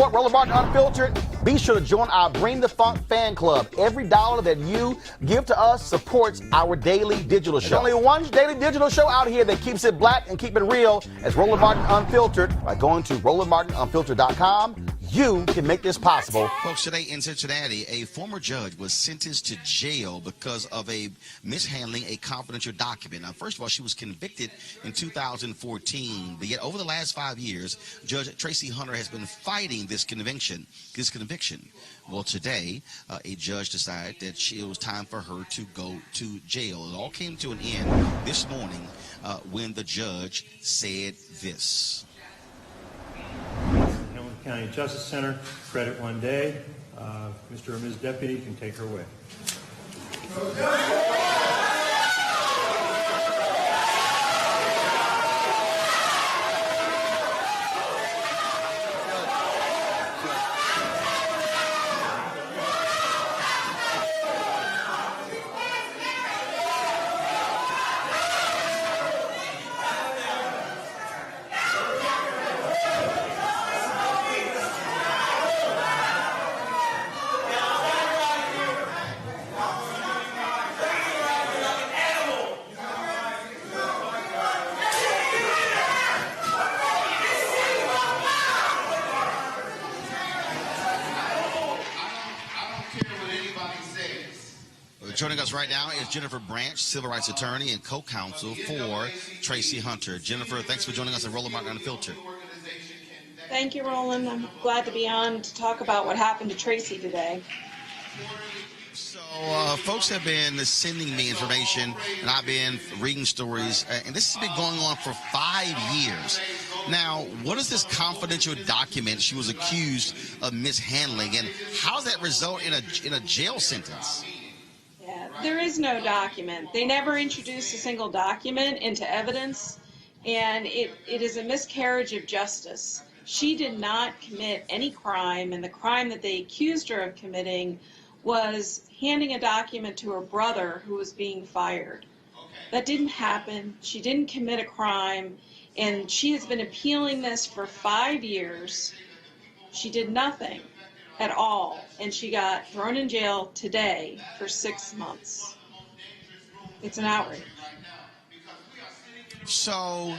Roland Unfiltered, be sure to join our Bring the Funk fan club. Every dollar that you give to us supports our daily digital show. There's only one daily digital show out here that keeps it black and keep it real. It's Roland Martin Unfiltered. By going to RolandMartinUnfiltered.com, you can make this possible. Folks, today in Cincinnati, a former judge was sentenced to jail because of a mishandling a confidential document. Now, first of all, she was convicted in 2014, but yet over the last 5 years, Judge Tracy Hunter has been fighting this conviction. Well, today, a judge decided that it was time for her to go to jail. It all came to an end this morning when the judge said this. County Justice Center, credit one day. Mr. or Ms. Deputy can take her away. Joining us right now is Jennifer Branch, civil rights attorney and co-counsel for Tracy Hunter. Jennifer, thanks for joining us at Roland Martin Unfiltered. Thank you, Roland. I'm glad to be on to talk about what happened to Tracy today. So folks have been sending me information, and I've been reading stories, and this has been going on for 5 years. Now, what is this confidential document she was accused of mishandling, and how does that result in a jail sentence? Yeah, there is no document. They never introduced a single document into evidence, and it is a miscarriage of justice. She did not commit any crime, and the crime that they accused her of committing was handing a document to her brother who was being fired. That didn't happen. She didn't commit a crime, and she has been appealing this for 5 years. She did nothing at all, and she got thrown in jail today for 6 months. It's an outrage. So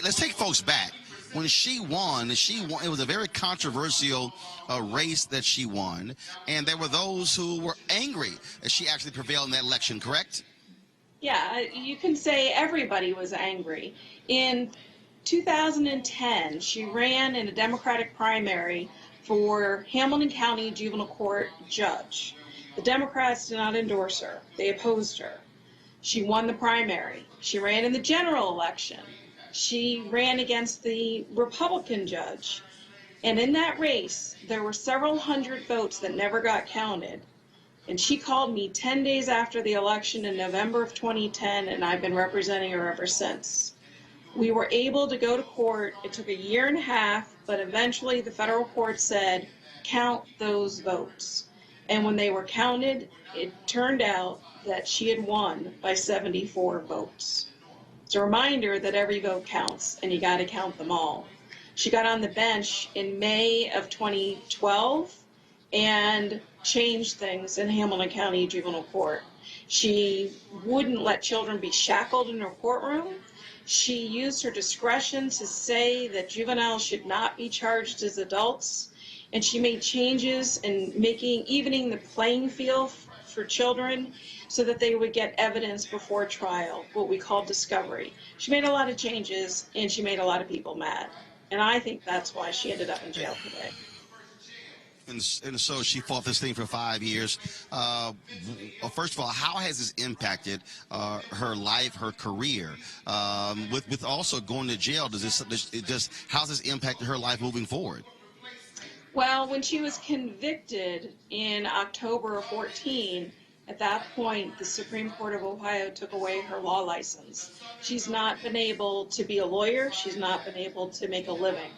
let's take folks back. When she won, it was a very controversial race that she won, and there were those who were angry that she actually prevailed in that election, correct? Yeah, you can say everybody was angry. In 2010, she ran in a Democratic primary for Hamilton County Juvenile Court judge. The Democrats did not endorse her. They opposed her. She won the primary. She ran in the general election. She ran against the Republican judge. And in that race, there were several hundred votes that never got counted. And she called me 10 days after the election in November of 2010, and I've been representing her ever since. We were able to go to court. It took 1.5 years, but eventually the federal court said, count those votes. And when they were counted, it turned out that she had won by 74 votes. It's a reminder that every vote counts, and you got to count them all. She got on the bench in May of 2012 and changed things in Hamilton County Juvenile Court. She wouldn't let children be shackled in her courtroom. She used her discretion to say that juveniles should not be charged as adults. And she made changes in evening the playing field for children so that they would get evidence before trial, what we call discovery. She made a lot of changes, and she made a lot of people mad. And I think that's why she ended up in jail today. And so she fought this thing for 5 years. First of all, how has this impacted her life, her career? With also going to jail, how's this impacted her life moving forward? Well, when she was convicted in October of 14, at that point, the Supreme Court of Ohio took away her law license. She's not been able to be a lawyer. She's not been able to make a living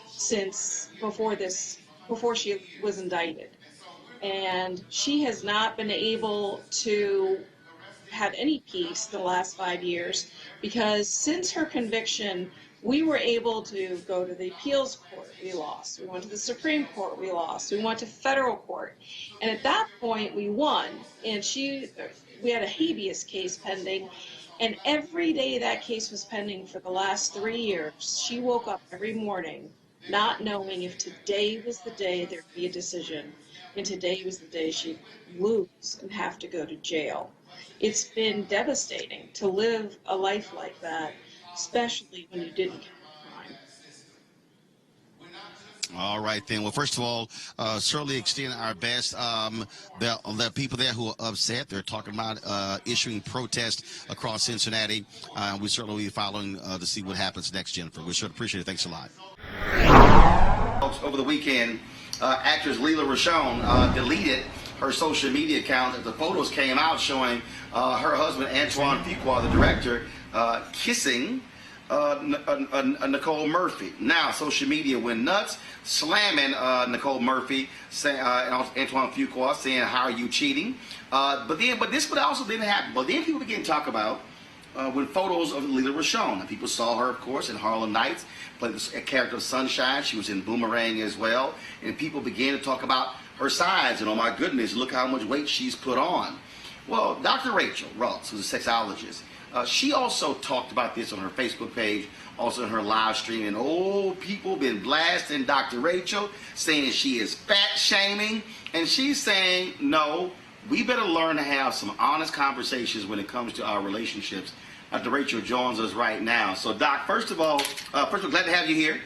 since before she was indicted. And she has not been able to have any peace the last 5 years because since her conviction, we were able to go to the appeals court, we lost. We went to the Supreme Court, we lost. We went to federal court. And at that point, we won. And we had a habeas case pending. And every day that case was pending for the last 3 years, she woke up every morning not knowing if today was the day there'd be a decision. And today was the day she'd lose and have to go to jail. It's been devastating to live a life like that, especially when you didn't commit a crime. All right, then. Well, first of all, certainly extend our best. There are people there who are upset. They're talking about issuing protests across Cincinnati. We certainly will be following to see what happens next, Jennifer. We sure appreciate it. Thanks a lot. Over the weekend, actress Lela Rochon deleted her social media account as the photos came out showing her husband, Antoine Fuqua, the director, kissing Nicole Murphy. Now, social media went nuts, slamming Nicole Murphy, Antoine Fuqua, saying, "How are you cheating?" But this also didn't happen. But then people began to talk about when photos of Lela Rochon. And people saw her, of course, in Harlem Nights, played a character of Sunshine. She was in Boomerang as well. And people began to talk about her size. And oh my goodness, look how much weight she's put on. Well, Dr. Rachael Ross, who's a sexologist, she also talked about this on her Facebook page, also in her live stream. And people been blasting Dr. Rachael, saying she is fat shaming. And she's saying, no, we better learn to have some honest conversations when it comes to our relationships. Dr. Rachael joins us right now. So, Doc, first of all, glad to have you here.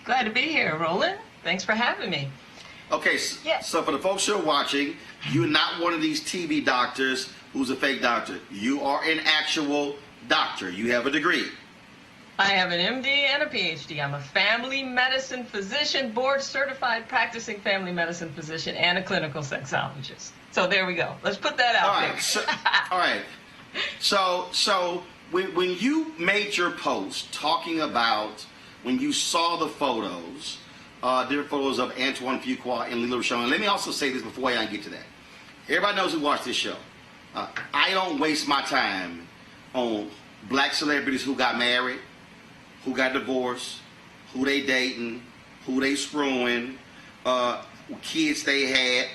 Glad to be here, Roland. Thanks for having me. Okay, Yes. So for the folks who are watching, you're not one of these TV doctors who's a fake doctor. You are an actual doctor. You have a degree. I have an MD and a PhD. I'm a family medicine physician, board certified practicing family medicine physician, and a clinical sexologist. So there we go. Let's put that out there. All right. So when you made your post talking about when you saw the photos, different photos of Antoine Fuqua and Lela Rochon, and let me also say this before I get to that. Everybody knows who watched this show. I don't waste my time on black celebrities who got married, who got divorced, who they dating, who they screwing, kids they had.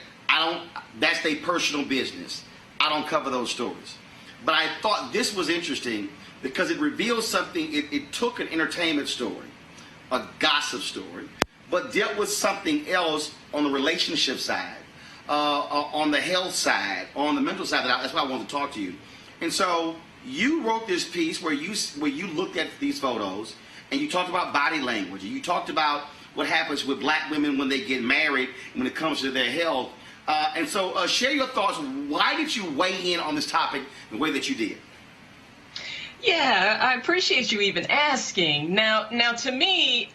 That's their personal business. I don't cover those stories. But I thought this was interesting because it reveals something. It took an entertainment story, a gossip story, but dealt with something else on the relationship side, on the health side, on the mental side. That's why I wanted to talk to you. And so you wrote this piece where you looked at these photos and you talked about body language. And you talked about what happens with black women when they get married when it comes to their health. And so share your thoughts. Why did you weigh in on this topic the way that you did? Yeah, I appreciate you even asking. Now to me,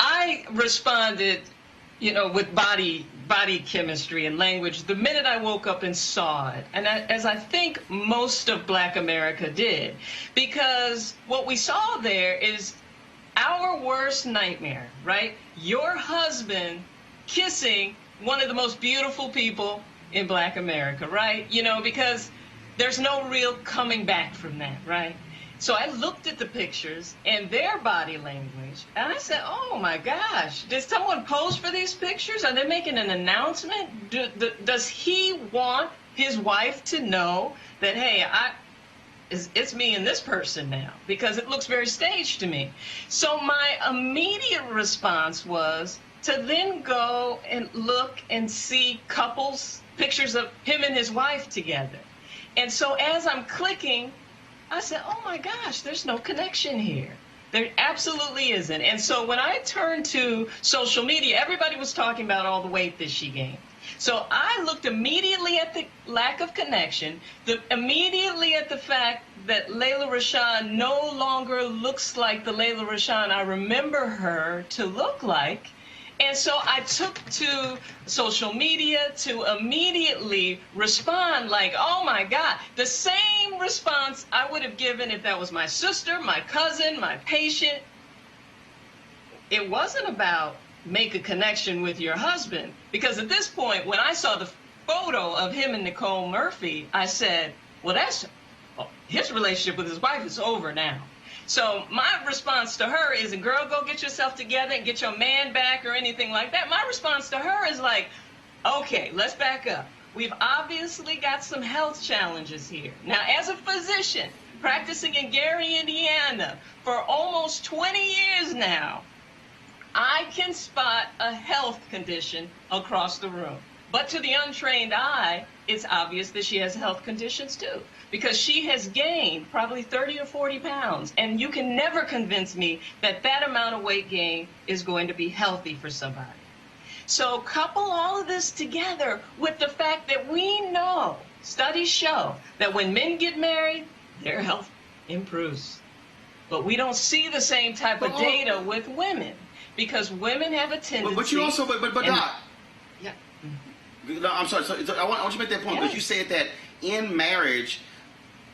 I responded, with body chemistry and language the minute I woke up and saw it. And as I think most of Black America did, because what we saw there is our worst nightmare, right? Your husband kissing one of the most beautiful people in Black America, right? Because there's no real coming back from that, right? So I looked at the pictures and their body language, and I said, oh my gosh, did someone pose for these pictures? Are they making an announcement? Does he want his wife to know that, hey, it's me and this person now, because it looks very staged to me. So my immediate response was to then go and look and see couples, pictures of him and his wife together. And so as I'm clicking, I said, oh my gosh, there's no connection here. There absolutely isn't. And so when I turned to social media, everybody was talking about all the weight that she gained. So I looked immediately at the lack of connection, immediately at the fact that Lela Rochon no longer looks like the Lela Rochon I remember her to look like. And so I took to social media to immediately respond like, oh my God, the same response I would have given if that was my sister, my cousin, my patient. It wasn't about make a connection with your husband, because at this point, when I saw the photo of him and Nicole Murphy, I said, well, his relationship with his wife is over now. So my response to her isn't, girl, go get yourself together and get your man back or anything like that. My response to her is like, okay, let's back up. We've obviously got some health challenges here. Now, as a physician practicing in Gary, Indiana for almost 20 years now, I can spot a health condition across the room. But to the untrained eye, it's obvious that she has health conditions too, because she has gained probably 30 or 40 pounds. And you can never convince me that that amount of weight gain is going to be healthy for somebody. So couple all of this together with the fact that we know, studies show, that when men get married, their health improves. But we don't see the same type of data with women, because women have a tendency. But you also, but Doc. Yeah. No, I'm sorry. So I want you to make that point, because you said that in marriage,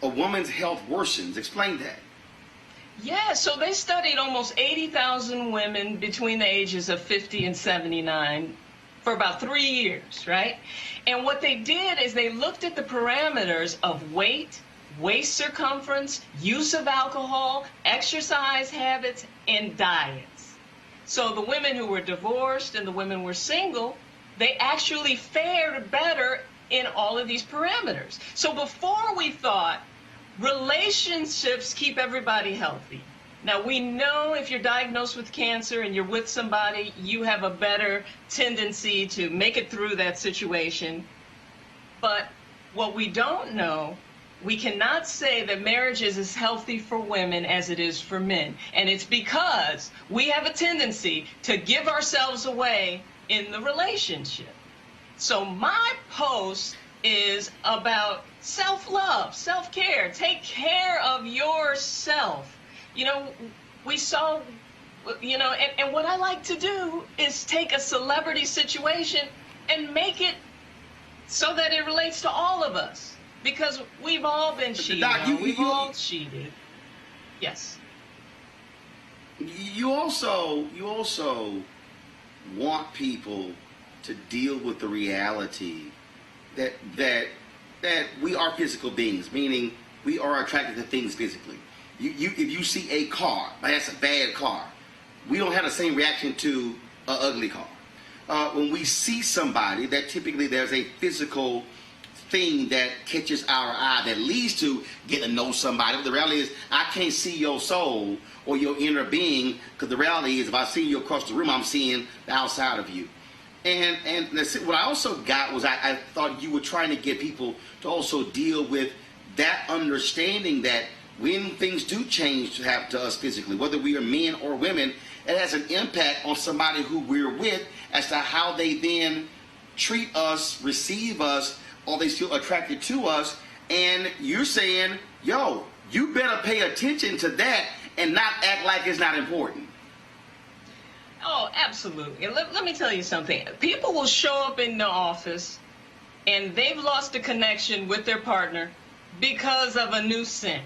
a woman's health worsens. Explain that. Yeah, so they studied almost 80,000 women between the ages of 50 and 79 for about 3 years, right? And what they did is they looked at the parameters of weight, waist circumference, use of alcohol, exercise habits, and diets. So the women who were divorced and the women who were single, they actually fared better in all of these parameters. So before we thought relationships keep everybody healthy. Now we know if you're diagnosed with cancer and you're with somebody, you have a better tendency to make it through that situation. But what we don't know, we cannot say that marriage is as healthy for women as it is for men. And it's because we have a tendency to give ourselves away in the relationship. So my post is about self-love, self-care. Take care of yourself. You know, we saw, you know, and what I like to do is take a celebrity situation and make it so that it relates to all of us. Because we've all been cheated. Doc, we've all cheated. Yes. You also want people to deal with the reality that we are physical beings, meaning we are attracted to things physically. If you see a car, that's a bad car, we don't have the same reaction to an ugly car. When we see somebody, that typically there's a physical thing that catches our eye that leads to getting to know somebody. But the reality is, I can't see your soul or your inner being, because the reality is, if I see you across the room, I'm seeing the outside of you. And what I also got was I thought you were trying to get people to also deal with that understanding that when things do change to happen to us physically, whether we are men or women, it has an impact on somebody who we're with as to how they then treat us, receive us, or they feel attracted to us. And you're saying, yo, you better pay attention to that and not act like it's not important. Oh, absolutely. And let me tell you something. People will show up in the office and they've lost a connection with their partner because of a new scent.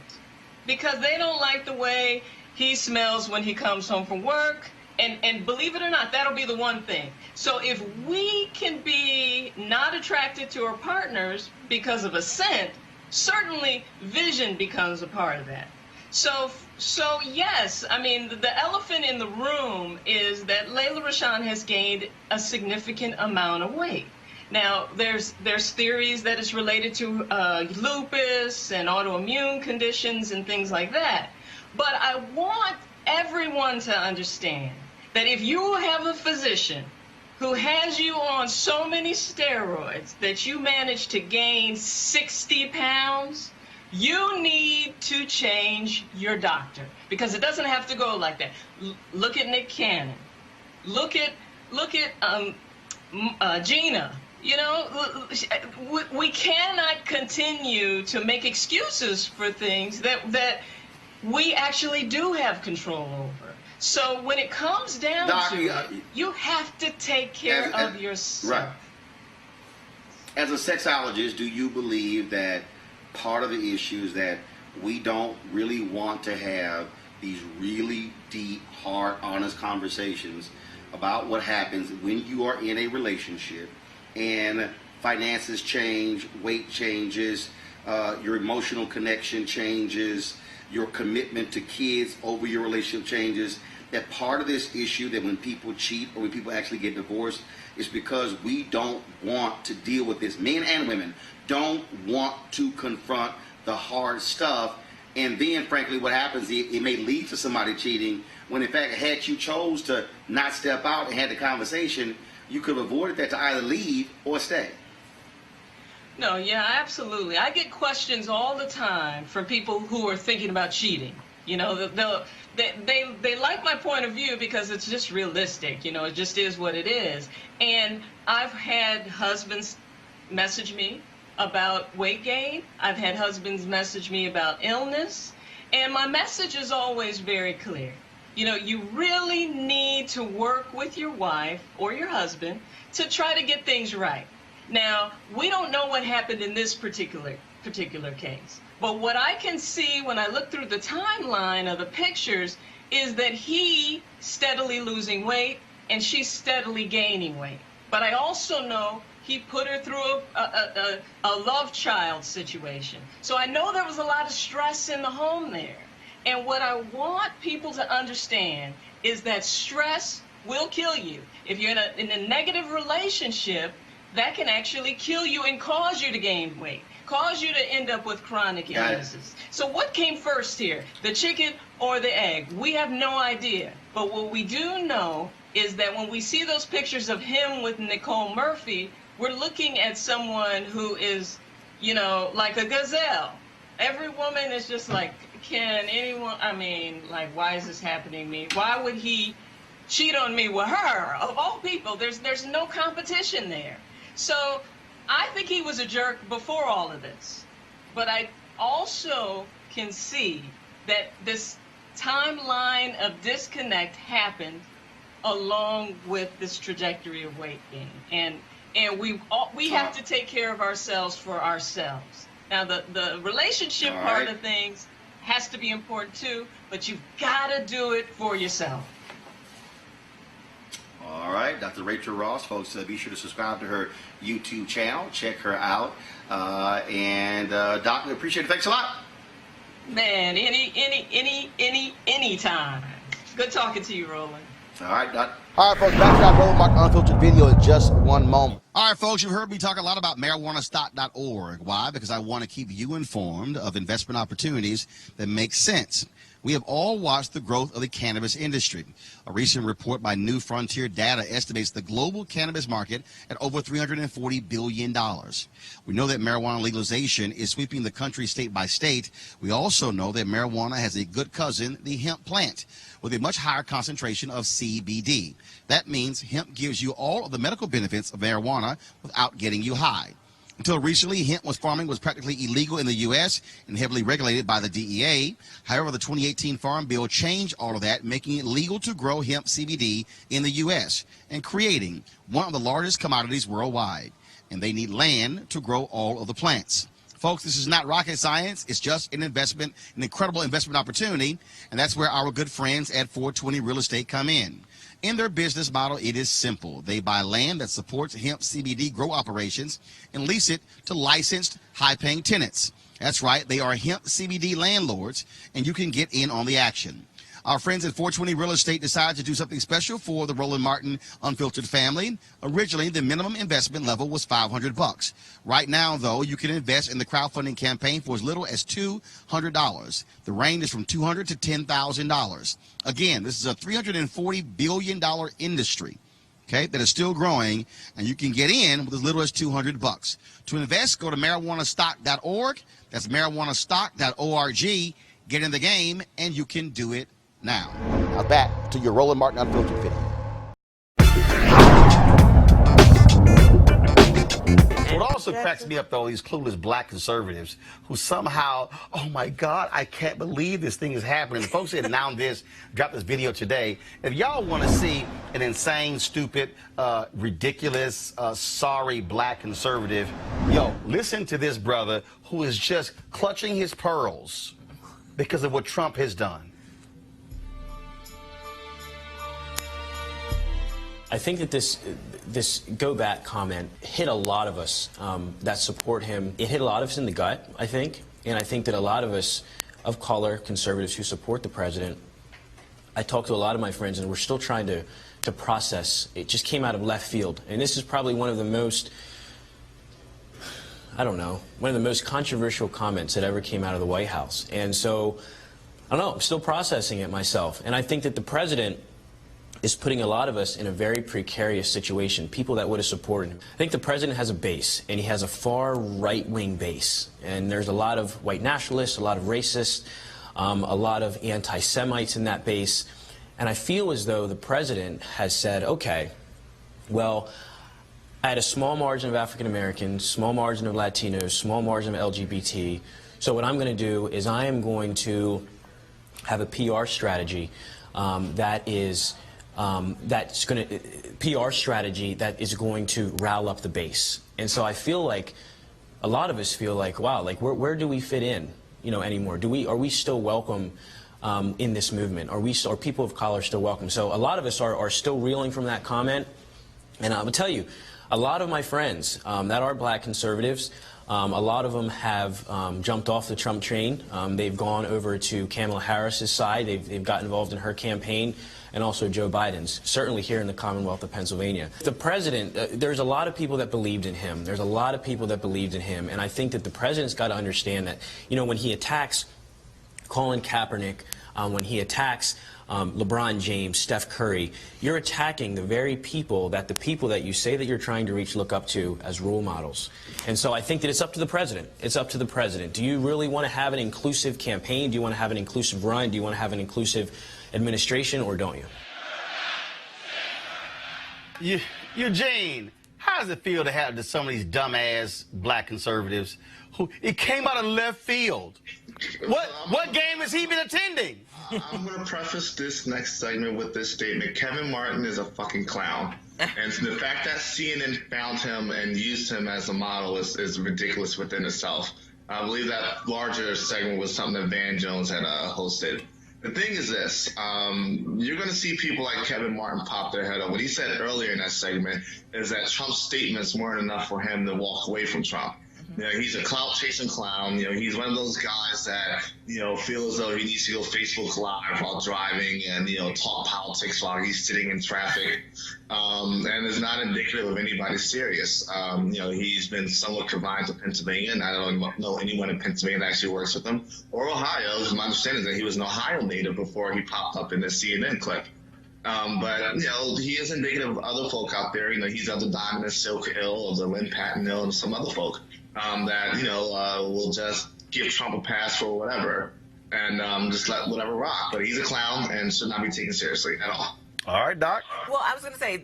Because they don't like the way he smells when he comes home from work. And believe it or not, that'll be the one thing. So if we can be not attracted to our partners because of a scent, certainly vision becomes a part of that. So yes, I mean, the elephant in the room is that Lela Rochon has gained a significant amount of weight. Now, there's theories that it's related to lupus and autoimmune conditions and things like that. But I want everyone to understand that if you have a physician who has you on so many steroids that you manage to gain 60 pounds, you need to change your doctor, because it doesn't have to go like that. Look at Nick Cannon. Look at Gina. You know, we cannot continue to make excuses for things that we actually do have control over. So when it comes down to it, you have to take care of yourself. Right. As a sexologist, do you believe that part of the issue is that we don't really want to have these really deep, hard, honest conversations about what happens when you are in a relationship and finances change, weight changes, your emotional connection changes, your commitment to kids over your relationship changes? That part of this issue, that when people cheat or when people actually get divorced, is because we don't want to deal with this. Men and women don't want to confront the hard stuff. And then, frankly, what happens, it may lead to somebody cheating, when in fact, had you chose to not step out and had the conversation, you could have avoided that to either leave or stay. No, yeah, absolutely. I get questions all the time from people who are thinking about cheating. You know, they like my point of view because it's just realistic. You know, it just is what it is. And I've had husbands message me about weight gain. I've had husbands message me about illness. And my message is always very clear. You know, you really need to work with your wife or your husband to try to get things right. Now, we don't know what happened in this particular case. But what I can see when I look through the timeline of the pictures is that he steadily losing weight and she's steadily gaining weight. But I also know he put her through a love child situation. So I know there was a lot of stress in the home there. And what I want people to understand is that stress will kill you. If you're in a negative relationship, that can actually kill you and cause you to gain weight, cause you to end up with chronic illnesses. So what came first here, the chicken or the egg? We have no idea. But what we do know is that when we see those pictures of him with Nicole Murphy, we're looking at someone who is, you know, like a gazelle. Every woman is just like, can anyone, I mean, like, why is this happening to me? Why would he cheat on me with her? Of all people, there's no competition there. So I think he was a jerk before all of this. But I also can see that this timeline of disconnect happened along with this trajectory of weight gain. And we have to take care of ourselves for ourselves. Now, the relationship part of things has to be important too, but you've got to do it for yourself. All right, Dr. Rachael Ross, folks, be sure to subscribe to her YouTube channel. Check her out. And Doc, we appreciate it. Thanks a lot. Man, any time. Good talking to you, Roland. All right, Doc. All right, folks, back to our Roland Mark Unfiltered video in just one moment. All right, folks, you heard me talk a lot about marijuanastock.org. Why? Because I want to keep you informed of investment opportunities that make sense. We have all watched the growth of the cannabis industry. A recent report by New Frontier Data estimates the global cannabis market at over $340 billion. We know that marijuana legalization is sweeping the country state by state. We also know that marijuana has a good cousin, the hemp plant, with a much higher concentration of CBD. That means hemp gives you all of the medical benefits of marijuana without getting you high. Until recently, hemp farming was practically illegal in the U.S. and heavily regulated by the DEA. However, the 2018 Farm Bill changed all of that, making it legal to grow hemp CBD in the U.S. and creating one of the largest commodities worldwide. And they need land to grow all of the plants. Folks, this is not rocket science. It's just an investment, an incredible investment opportunity. And that's where our good friends at 420 Real Estate come in. In their business model, it is simple. They buy land that supports hemp CBD grow operations and lease it to licensed, high-paying tenants. That's right, they are hemp CBD landlords, and you can get in on the action. Our friends at 420 Real Estate decided to do something special for the Roland Martin Unfiltered family. Originally, the minimum investment level was $500. Right now, though, you can invest in the crowdfunding campaign for as little as $200. The range is from $200 to $10,000. Again, this is a $340 billion industry, okay, that is still growing, and you can get in with as little as $200. To invest, go to marijuanastock.org. That's marijuanastock.org. Get in the game, and you can do it now. Now back to your Roland Martin Unfiltered video. What also cracks me up, though, these clueless black conservatives who somehow, oh my God, I can't believe this thing is happening. The folks that announced this, dropped this video today. If y'all want to see an insane, stupid, ridiculous, sorry black conservative, yo, listen to this brother who is just clutching his pearls because of what Trump has done. I think that this go back comment hit a lot of us that support him. It hit a lot of us in the gut, I think, and I think that a lot of us of color conservatives who support the president, I talked to a lot of my friends, and we're still trying to process. It just came out of left field, and this is probably one of the most, I don't know, one of the most controversial comments that ever came out of the White House. And so, I don't know, I'm still processing it myself, and I think that the president is putting a lot of us in a very precarious situation, people that would have supported him. I think the president has a base, and he has a far right-wing base. And there's a lot of white nationalists, a lot of racists, a lot of anti-Semites in that base. And I feel as though the president has said, okay, well, I had a small margin of African Americans, small margin of Latinos, small margin of LGBT. So what I'm going to do is I am going to have a PR strategy that's going to PR strategy that is going to rile up the base. And so I feel like a lot of us feel like, wow, like where do we fit in, you know, anymore? Are we still welcome in this movement? Are people of color still welcome? So a lot of us are still reeling from that comment. And I will tell you, a lot of my friends that are black conservatives, a lot of them have jumped off the Trump train. They've gone over to Kamala Harris's side. They've got involved in her campaign, and also Joe Biden's, certainly here in the Commonwealth of Pennsylvania. The president, there's a lot of people that believed in him. There's a lot of people that believed in him, and I think that the president's got to understand that, you know, when he attacks Colin Kaepernick, when he attacks LeBron James, Steph Curry, you're attacking the very people that you say that you're trying to reach look up to as role models. And so I think that it's up to the president. It's up to the president. Do you really want to have an inclusive campaign? Do you want to have an inclusive run? Do you want to have an inclusive administration, or don't you? Eugene, how does it feel to have some of these dumbass black conservatives who it came out of left field? What game has he been attending? I'm going to preface this next segment with this statement. Kevin Martin is a fucking clown. And the fact that CNN found him and used him as a model is ridiculous within itself. I believe that larger segment was something that Van Jones had hosted. The thing is this, you're going to see people like Kevin Martin pop their head up. What he said earlier in that segment is that Trump's statements weren't enough for him to walk away from Trump. You know, he's a clout-chasing clown. You know, he's one of those guys that, you know, feel as though he needs to go Facebook Live while driving and, you know, talk politics while he's sitting in traffic. And is not indicative of anybody serious. You know, he's been somewhat confined to Pennsylvania, and I don't know anyone in Pennsylvania that actually works with him. Or Ohio, because my understanding is that he was an Ohio native before he popped up in this CNN clip. But, you know, he is indicative of other folk out there. You know, he's of the Diamond Silk Hill, of the Lynn Patton Hill, and some other folk that, you know, will just give Trump a pass for whatever and just let whatever rock. But he's a clown and should not be taken seriously at all. All right, Doc. Well, I was going to say,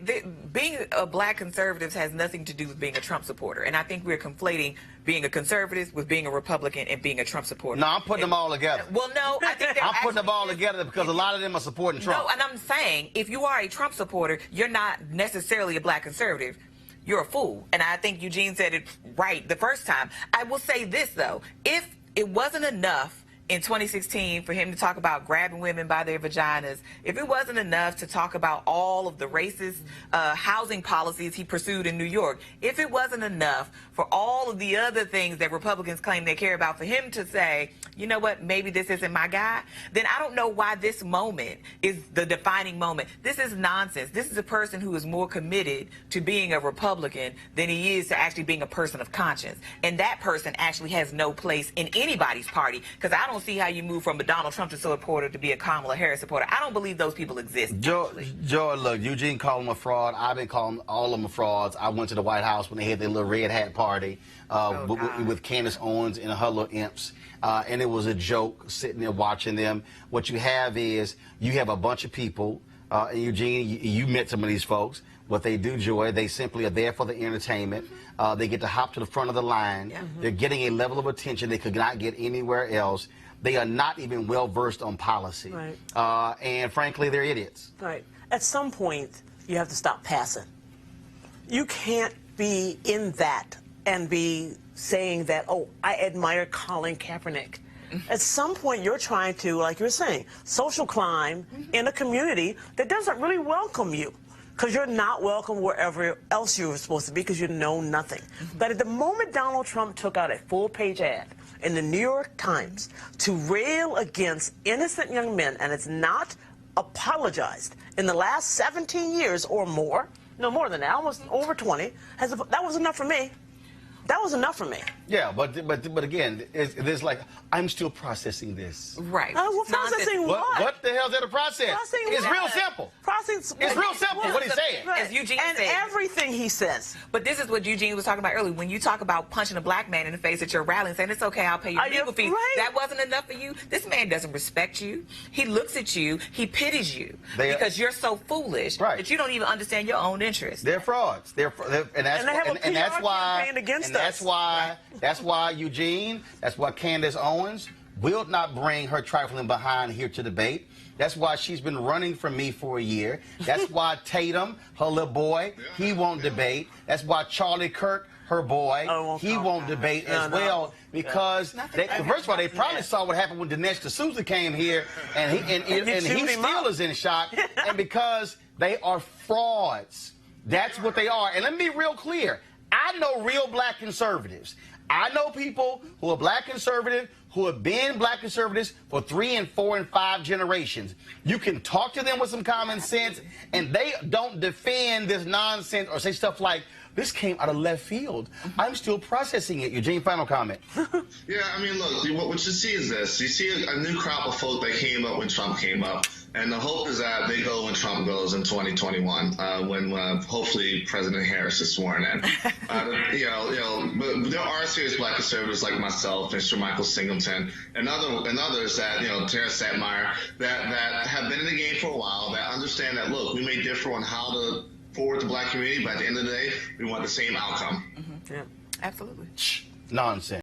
being a black conservative has nothing to do with being a Trump supporter. And I think we're conflating being a conservative with being a Republican and being a Trump supporter. No, I'm putting them all together. Well, no, I think I'm putting them all together because a lot of them are supporting Trump. No, and I'm saying, if you are a Trump supporter, you're not necessarily a black conservative. You're a fool. And I think Eugene said it right the first time. I will say this, though. If it wasn't enough in 2016 for him to talk about grabbing women by their vaginas, if it wasn't enough to talk about all of the racist housing policies he pursued in New York, if it wasn't enough for all of the other things that Republicans claim they care about, for him to say, you know what, maybe this isn't my guy, then I don't know why this moment is the defining moment. This is nonsense. This is a person who is more committed to being a Republican than he is to actually being a person of conscience. And that person actually has no place in anybody's party, because I don't see how you move from a Donald Trump supporter to be a Kamala Harris supporter. I don't believe those people exist. Joy, look, Eugene called him a fraud. I've been calling all of them frauds. I went to the White House when they had their little red hat party with Candace Owens and her little imps. And it was a joke sitting there watching them. What you have is you have a bunch of people, and Eugene, you met some of these folks. What they do, Joy, they simply are there for the entertainment. They get to hop to the front of the line. Yeah. They're getting a level of attention they could not get anywhere else. They are not even well-versed on policy. Right. And frankly, they're idiots. Right. At some point, you have to stop passing. You can't be in that and be saying that, oh, I admire Colin Kaepernick. At some point, you're trying to, like you were saying, social climb in a community that doesn't really welcome you, because you're not welcome wherever else you were supposed to be, because you know nothing. But at the moment Donald Trump took out a full-page ad in the New York Times to rail against innocent young men, and it's not apologized in the last 17 years or more, no more than that, almost over 20, that was enough for me. That was enough for me. Yeah, but again, there's like, I'm still processing this. Right. Well, processing what? What the hell is that a process? Processing It's what? real simple. Processing. It's real simple what he's saying. As Eugene and said. everything he says. But this is what Eugene was talking about earlier. When you talk about punching a black man in the face at your rally and saying, it's okay, I'll pay your legal fees. Right? That wasn't enough for you. This man doesn't respect you. He looks at you. He pities you because you're so foolish that you don't even understand your own interests. They're frauds. And that's why Eugene, that's why Candace Owens will not bring her trifling behind here to debate. That's why she's been running from me for a year. That's why Tatum, her little boy, he won't debate. That's why Charlie Kirk, her boy, he won't debate as well, because first of all, they probably saw what happened when Dinesh D'Souza came here, and he still is in shock, and because they are frauds. That's what they are. And let me be real clear. I know real black conservatives. I know people who are black conservative, who have been black conservatives for 3 and 4 and 5 generations. You can talk to them with some common sense, and they don't defend this nonsense or say stuff like, this came out of left field. I'm still processing it. Eugene, final comment. Yeah, I mean, look, what you see is this. You see a new crop of folk that came up when Trump came up. And the hope is that they go when Trump goes in 2021, when hopefully President Harris is sworn in. But there are serious black conservatives like myself, Mr. Michael Singleton, and others that, Terrence Satmeyer, that have been in the game for a while, that understand that, look, we may differ on how to forward the black community, but at the end of the day, we want the same outcome. Yeah, absolutely. Nonsense.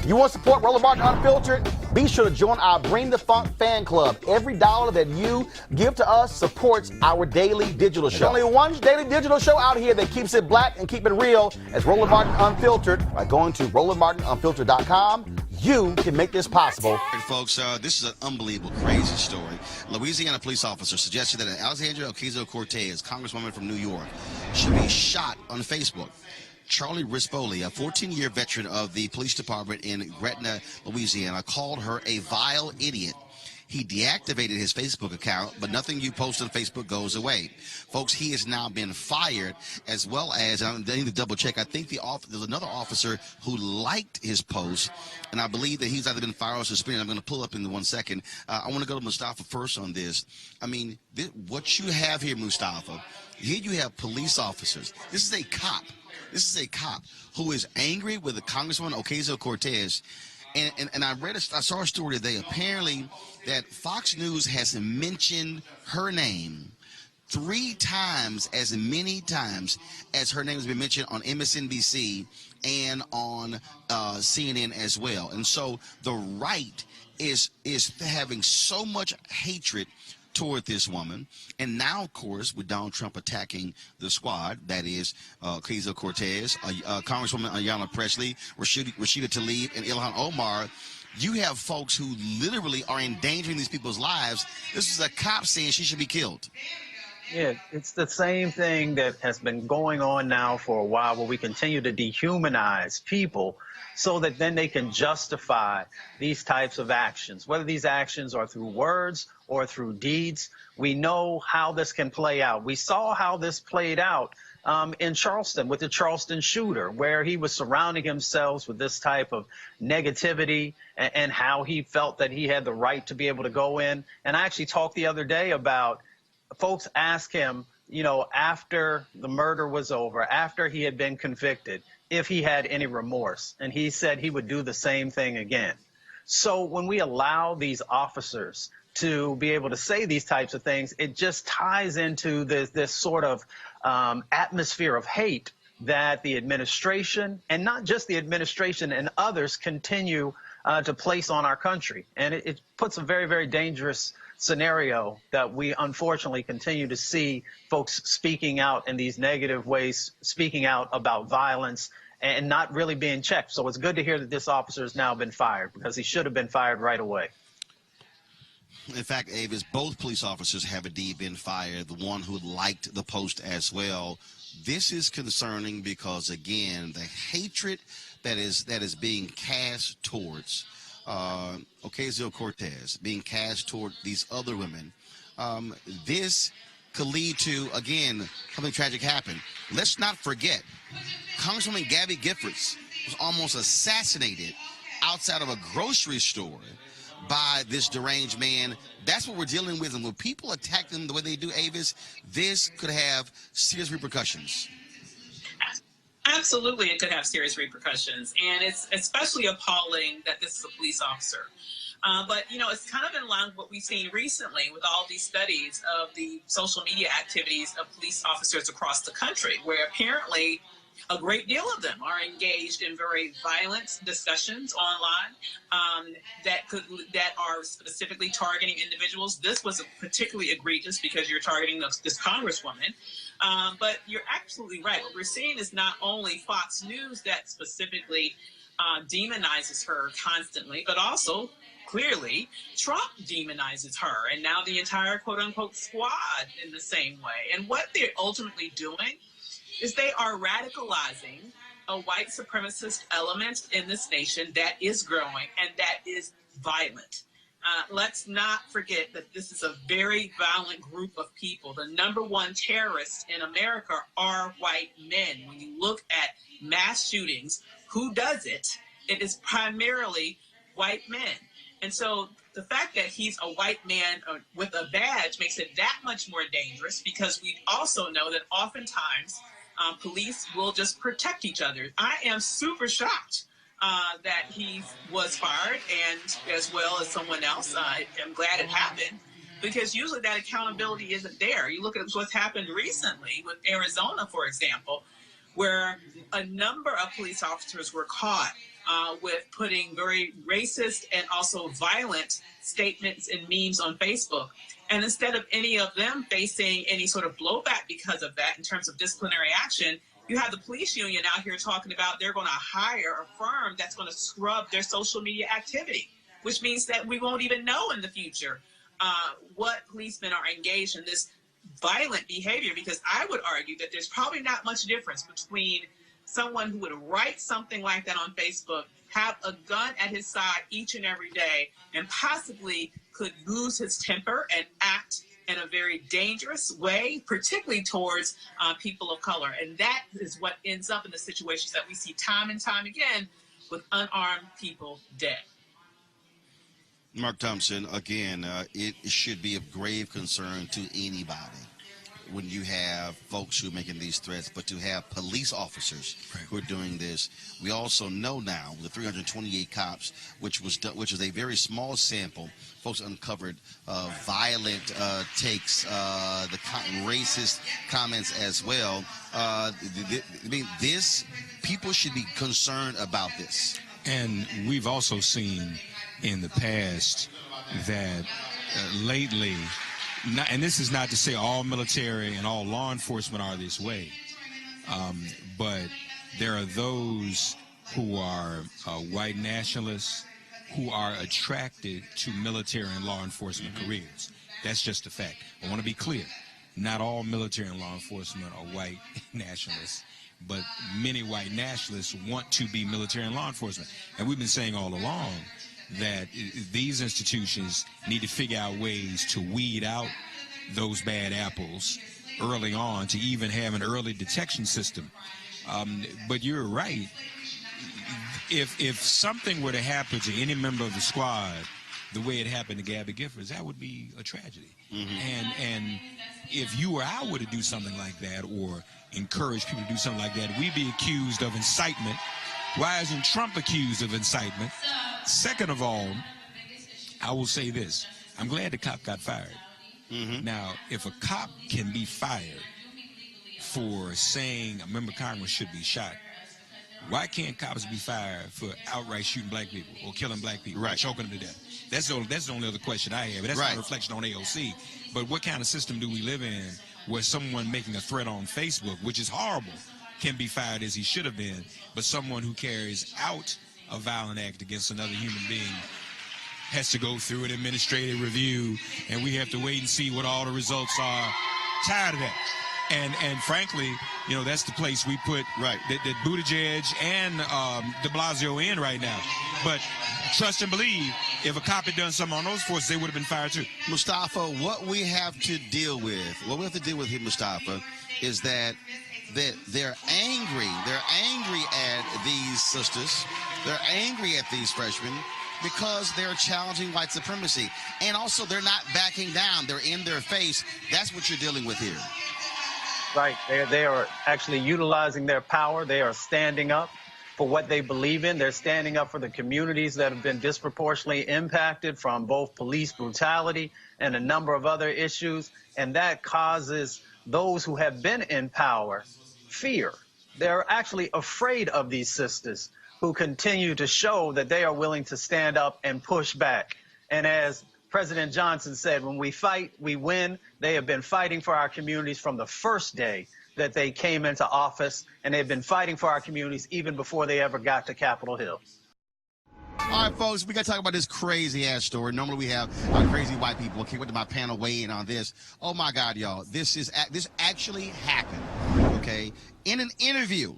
You want to support Roland Martin Unfiltered? Be sure to join our Bring the Funk fan club. Every dollar that you give to us supports our daily digital show. There's only one daily digital show out here that keeps it black and keep it real as Roland Martin Unfiltered. By going to RolandMartinUnfiltered.com, you can make this possible. Hey, folks, this is an unbelievable, crazy story. Louisiana police officer suggested that Alexandria Ocasio-Cortez, congresswoman from New York, should be shot on Facebook. Charlie Rispoli, a 14-year veteran of the police department in Gretna, Louisiana, called her a vile idiot. He deactivated his Facebook account, but nothing you post on Facebook goes away. Folks, he has now been fired, as well as, I need to double check, I think there's another officer who liked his post, and I believe that he's either been fired or suspended. I'm going to pull up in 1 second. I want to go to Mustafa first on this. I mean, what you have here, Mustafa, here you have police officers. This is a cop. This is a cop who is angry with the Congresswoman Ocasio-Cortez. And I saw a story today, apparently, that Fox News has mentioned her name 3 times, as many times as her name has been mentioned on MSNBC and on CNN as well. And so the right is having so much hatred toward this woman. And now, of course, with Donald Trump attacking the squad, that is Ocasio-Cortez, Congresswoman Ayanna Pressley, Rashida Tlaib, and Ilhan Omar, you have folks who literally are endangering these people's lives. This is a cop saying she should be killed. Yeah, it's the same thing that has been going on now for a while, where we continue to dehumanize people so that then they can justify these types of actions, whether these actions are through words or through deeds. We know how this can play out. We saw how this played out in Charleston with the Charleston shooter, where he was surrounding himself with this type of negativity and how he felt that he had the right to be able to go in. And I actually talked the other day about folks ask him, you know, after the murder was over, after he had been convicted, if he had any remorse. And he said he would do the same thing again. So when we allow these officers to be able to say these types of things, it just ties into this sort of atmosphere of hate that the administration, and not just the administration, and others continue to place on our country. And it puts a very, very dangerous scenario that we unfortunately continue to see folks speaking out in these negative ways, speaking out about violence and not really being checked. So it's good to hear that this officer has now been fired, because he should have been fired right away. In fact, Avis, both police officers have indeed been fired, the one who liked the post as well. This is concerning because, again, the hatred that is being cast towards Ocasio-Cortez, being cast toward these other women, this could lead to, again, something tragic happen. Let's not forget, Congresswoman Gabby Giffords was almost assassinated outside of a grocery store by this deranged man. That's what we're dealing with. And when people attack them the way they do, Avis, this could have serious repercussions. Absolutely, it could have serious repercussions. And it's especially appalling that this is a police officer. But, you know, it's kind of in line with what we've seen recently with all these studies of the social media activities of police officers across the country, where apparently a great deal of them are engaged in very violent discussions online that are specifically targeting individuals. This was particularly egregious because you're targeting this congresswoman. But you're absolutely right. What we're seeing is not only Fox News that specifically demonizes her constantly, but also clearly Trump demonizes her, and now the entire quote-unquote squad in the same way. And what they're ultimately doing is they are radicalizing a white supremacist element in this nation that is growing and that is violent. Let's not forget that this is a very violent group of people. The number one terrorists in America are white men. When you look at mass shootings, who does it? It is primarily white men. And so the fact that he's a white man with a badge makes it that much more dangerous, because we also know that oftentimes police will just protect each other. I am super shocked that he was fired, and as well as someone else. I am glad it happened, because usually that accountability isn't there. You look at what's happened recently with Arizona, for example, where a number of police officers were caught with putting very racist and also violent statements and memes on Facebook. And instead of any of them facing any sort of blowback because of that in terms of disciplinary action, you have the police union out here talking about they're going to hire a firm that's going to scrub their social media activity, which means that we won't even know in the future what policemen are engaged in this violent behavior, because I would argue that there's probably not much difference between someone who would write something like that on Facebook, have a gun at his side each and every day, and possibly could lose his temper and act in a very dangerous way, particularly towards people of color. And that is what ends up in the situations that we see time and time again with unarmed people dead. Mark Thompson, again, it should be of grave concern to anybody when you have folks who are making these threats, but to have police officers who are doing this. We also know now the 328 cops, which was a very small sample, folks uncovered violent takes, the racist comments as well. I mean, people should be concerned about this. And we've also seen in the past that lately and this is not to say all military and all law enforcement are this way, but there are those who are white nationalists who are attracted to military and law enforcement careers. That's just a fact. I want to be clear. Not all military and law enforcement are white nationalists, but many white nationalists want to be military and law enforcement. And we've been saying all along that these institutions need to figure out ways to weed out those bad apples early on, to even have an early detection system. But you're right. If something were to happen to any member of the squad the way it happened to Gabby Giffords, that would be a tragedy. And if you or I were to do something like that, or encourage people to do something like that, we'd be accused of incitement. Why isn't Trump accused of incitement? Second of all, I will say this. I'm glad the cop got fired. Now, if a cop can be fired for saying a member of Congress should be shot, why can't cops be fired for outright shooting black people or killing black people, or choking them to death? That's the only other question I have. That's not a reflection on AOC. But what kind of system do we live in where someone making a threat on Facebook, which is horrible, can be fired as he should have been, but someone who carries out a violent act against another human being has to go through an administrative review, and we have to wait and see what all the results are? Tired of that. And frankly, you know, that's the place we put that Buttigieg and de Blasio in right now. But trust and believe, if a cop had done something on those forces, they would have been fired too. Mustafa, what we have to deal with, here, Mustafa, is that they're angry. They're angry at these sisters. They're angry at these freshmen because they're challenging white supremacy. And also, they're not backing down. They're in their face. That's what you're dealing with here. Right. They are actually utilizing their power. They are standing up for what they believe in. They're standing up for the communities that have been disproportionately impacted from both police brutality and a number of other issues. And that causes those who have been in power fear. They're actually afraid of these sisters who continue to show that they are willing to stand up and push back. And as President Johnson said, when we fight, we win. They have been fighting for our communities from the first day that they came into office, and they've been fighting for our communities even before they ever got to Capitol Hill. All right, folks, we got to talk about this crazy-ass story. Normally we have our crazy white people. Okay, what did my panel weigh in on this? Oh, my God, y'all. This actually happened, okay? In an interview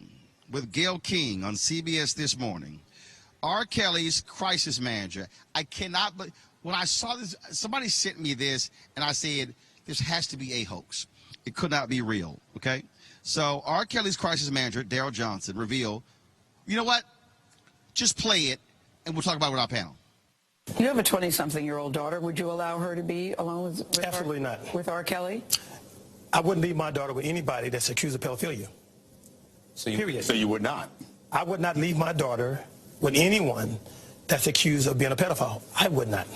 with Gayle King on CBS this morning, R. Kelly's crisis manager, I cannot believe, when I saw this, somebody sent me this, and I said, this has to be a hoax. It could not be real, okay? So R. Kelly's crisis manager, Daryl Johnson, revealed, you know what? Just play it, and we'll talk about it with our panel. You have a 20-something-year-old daughter. Would you allow her to be alone with Absolutely not. With R. Kelly? I wouldn't leave my daughter with anybody that's accused of pedophilia. Period. So you would not? I would not leave my daughter with anyone that's accused of being a pedophile. I would not.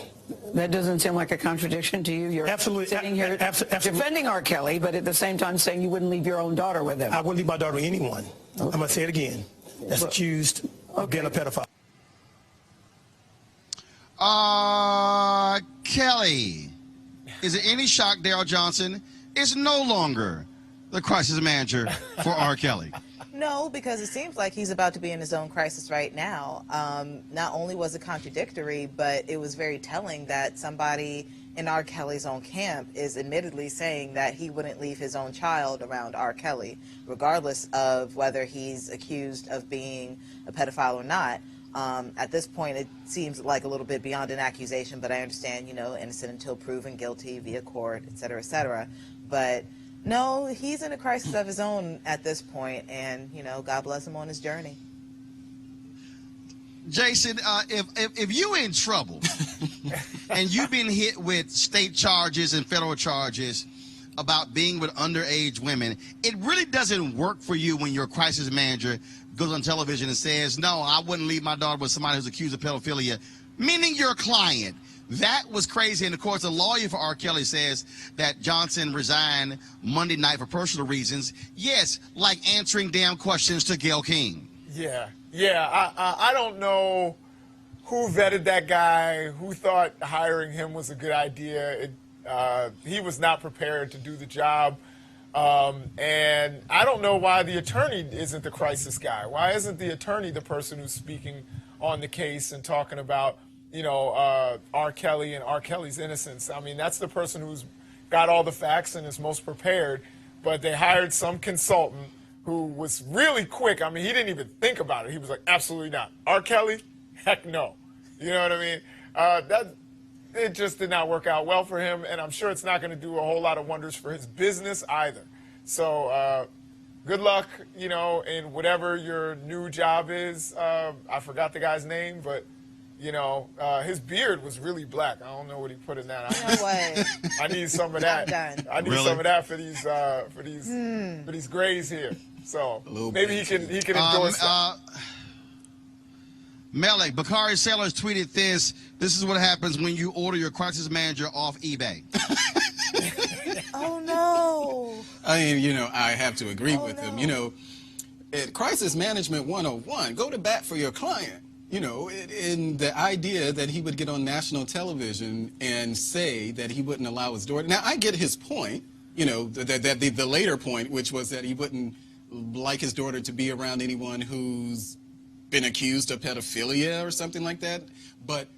That doesn't seem like a contradiction to you. You're absolutely sitting here defending R. Kelly, but at the same time saying you wouldn't leave your own daughter with him. I wouldn't leave my daughter with anyone. Okay. I'm going to say it again. That's accused of being a pedophile. Kelly. Is it any shock Daryl Johnson is no longer the crisis manager for R. Kelly? No, because it seems like he's about to be in his own crisis right now. Not only was it contradictory, but it was very telling that somebody in R. Kelly's own camp is admittedly saying that he wouldn't leave his own child around R. Kelly, regardless of whether he's accused of being a pedophile or not. At this point, it seems like a little bit beyond an accusation, but I understand, you know, innocent until proven guilty via court, et cetera, et cetera. But no, he's in a crisis of his own at this point, and, you know, God bless him on his journey. Jason, if you're in trouble and you've been hit with state charges and federal charges about being with underage women, it really doesn't work for you when your crisis manager goes on television and says, no, I wouldn't leave my daughter with somebody who's accused of pedophilia, meaning your client. That was crazy. And, of course, a lawyer for R. Kelly says that Johnson resigned Monday night for personal reasons. Yes, like answering damn questions to Gayle King. Yeah. I don't know who vetted that guy, who thought hiring him was a good idea. He was not prepared to do the job. And I don't know why the attorney isn't the crisis guy. Why isn't the attorney the person who's speaking on the case and talking about, R. Kelly and R. Kelly's innocence? I mean, that's the person who's got all the facts and is most prepared. But they hired some consultant who was really quick. I mean, he didn't even think about it. He was like, absolutely not. R. Kelly? Heck no. You know what I mean? It just did not work out well for him, and I'm sure it's not going to do a whole lot of wonders for his business either. So good luck, in whatever your new job is. I forgot the guy's name, but, his beard was really black. I don't know what he put in that. You know what? I need some of that. I need some of that for these grays here. So maybe he can endorse that. Melek, Bakari Sellers tweeted this. This is what happens when you order your crisis manager off eBay. Oh, no. I mean, I have to agree with him. At Crisis Management 101, go to bat for your client. In the idea that he would get on national television and say that he wouldn't allow his daughter. Now, I get his point, the later point, which was that he wouldn't like his daughter to be around anyone who's been accused of pedophilia or something like that. But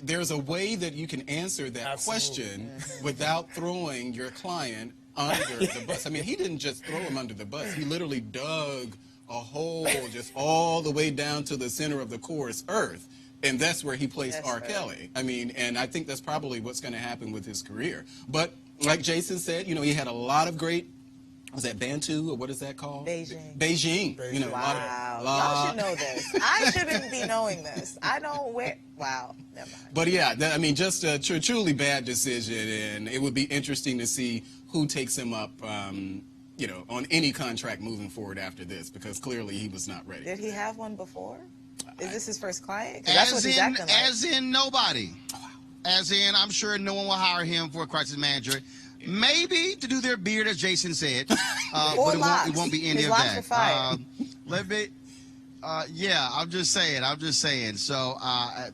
there's a way that you can answer that question without throwing your client under the bus. I mean, he didn't just throw him under the bus. He literally dug a hole just all the way down to the center of the core's earth. And that's where he placed R. Kelly. I mean, and I think that's probably what's going to happen with his career. But like Jason said, he had a lot of great, was that Bantu, or what is that called? Beijing. Wow. Y'all should know this. I shouldn't be knowing this. I don't wear, wow, never mind. But yeah, just a truly bad decision, and it would be interesting to see who takes him up, on any contract moving forward after this, because clearly he was not ready. Did he have one before? Is this his first client? That's what he's acting like. As in nobody. As in, I'm sure no one will hire him for a crisis manager. Maybe to do their beard, as Jason said, but it won't be any of that. I'm just saying. So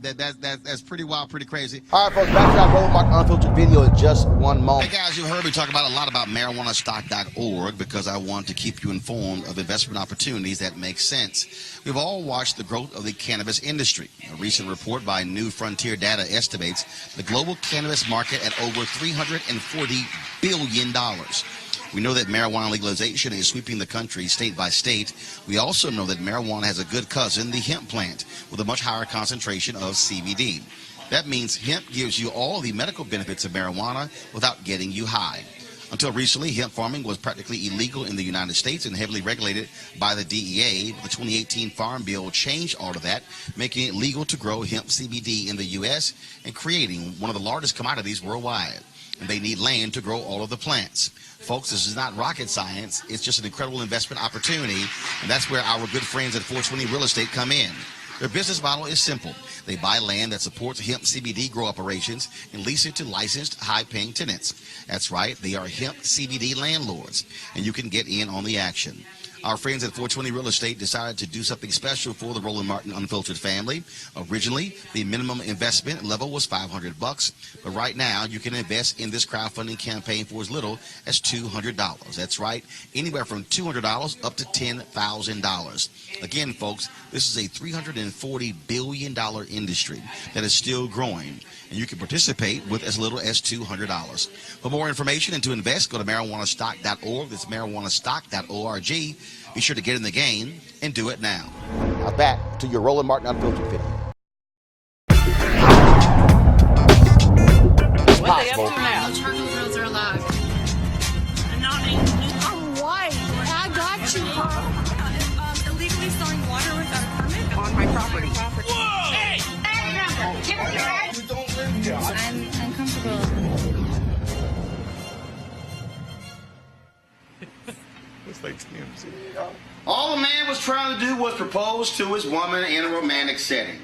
that's pretty wild, pretty crazy. All right, folks, back to our Roland Martin Unfiltered video in just one moment. Hey, guys, you heard me talk about a lot about marijuanastock.org because I want to keep you informed of investment opportunities that make sense. We've all watched the growth of the cannabis industry. A recent report by New Frontier Data estimates the global cannabis market at over $340 billion. We know that marijuana legalization is sweeping the country state by state. We also know that marijuana has a good cousin, the hemp plant, with a much higher concentration of CBD. That means hemp gives you all the medical benefits of marijuana without getting you high. Until recently, hemp farming was practically illegal in the United States and heavily regulated by the DEA. The 2018 Farm Bill changed all of that, making it legal to grow hemp CBD in the U.S. and creating one of the largest commodities worldwide. And they need land to grow all of the plants. Folks, this is not rocket science. It's just an incredible investment opportunity, and that's where our good friends at 420 Real Estate come in. Their business model is simple. They buy land that supports hemp CBD grow operations and lease it to licensed, high-paying tenants. That's right, they are hemp CBD landlords, and you can get in on the action. Our friends at 420 Real Estate decided to do something special for the Roland Martin Unfiltered family. Originally, the minimum investment level was $500, but right now you can invest in this crowdfunding campaign for as little as $200. That's right, anywhere from $200 up to $10,000. Again, folks, this is a $340 billion industry that is still growing, and you can participate with as little as $200. For more information and to invest, go to marijuanastock.org. That's marijuanastock.org. Be sure to get in the game and do it now. Now back to your Roland Martin Unfiltered video. It's what are they possible. up to now? No charcoal grills are allowed. I'm white. I got you. Illegally selling water without a permit on my property. Whoa! Hey! Give me your eyes. You don't live here. I'm uncomfortable. It's like TMZ. All a man was trying to do was propose to his woman in a romantic setting.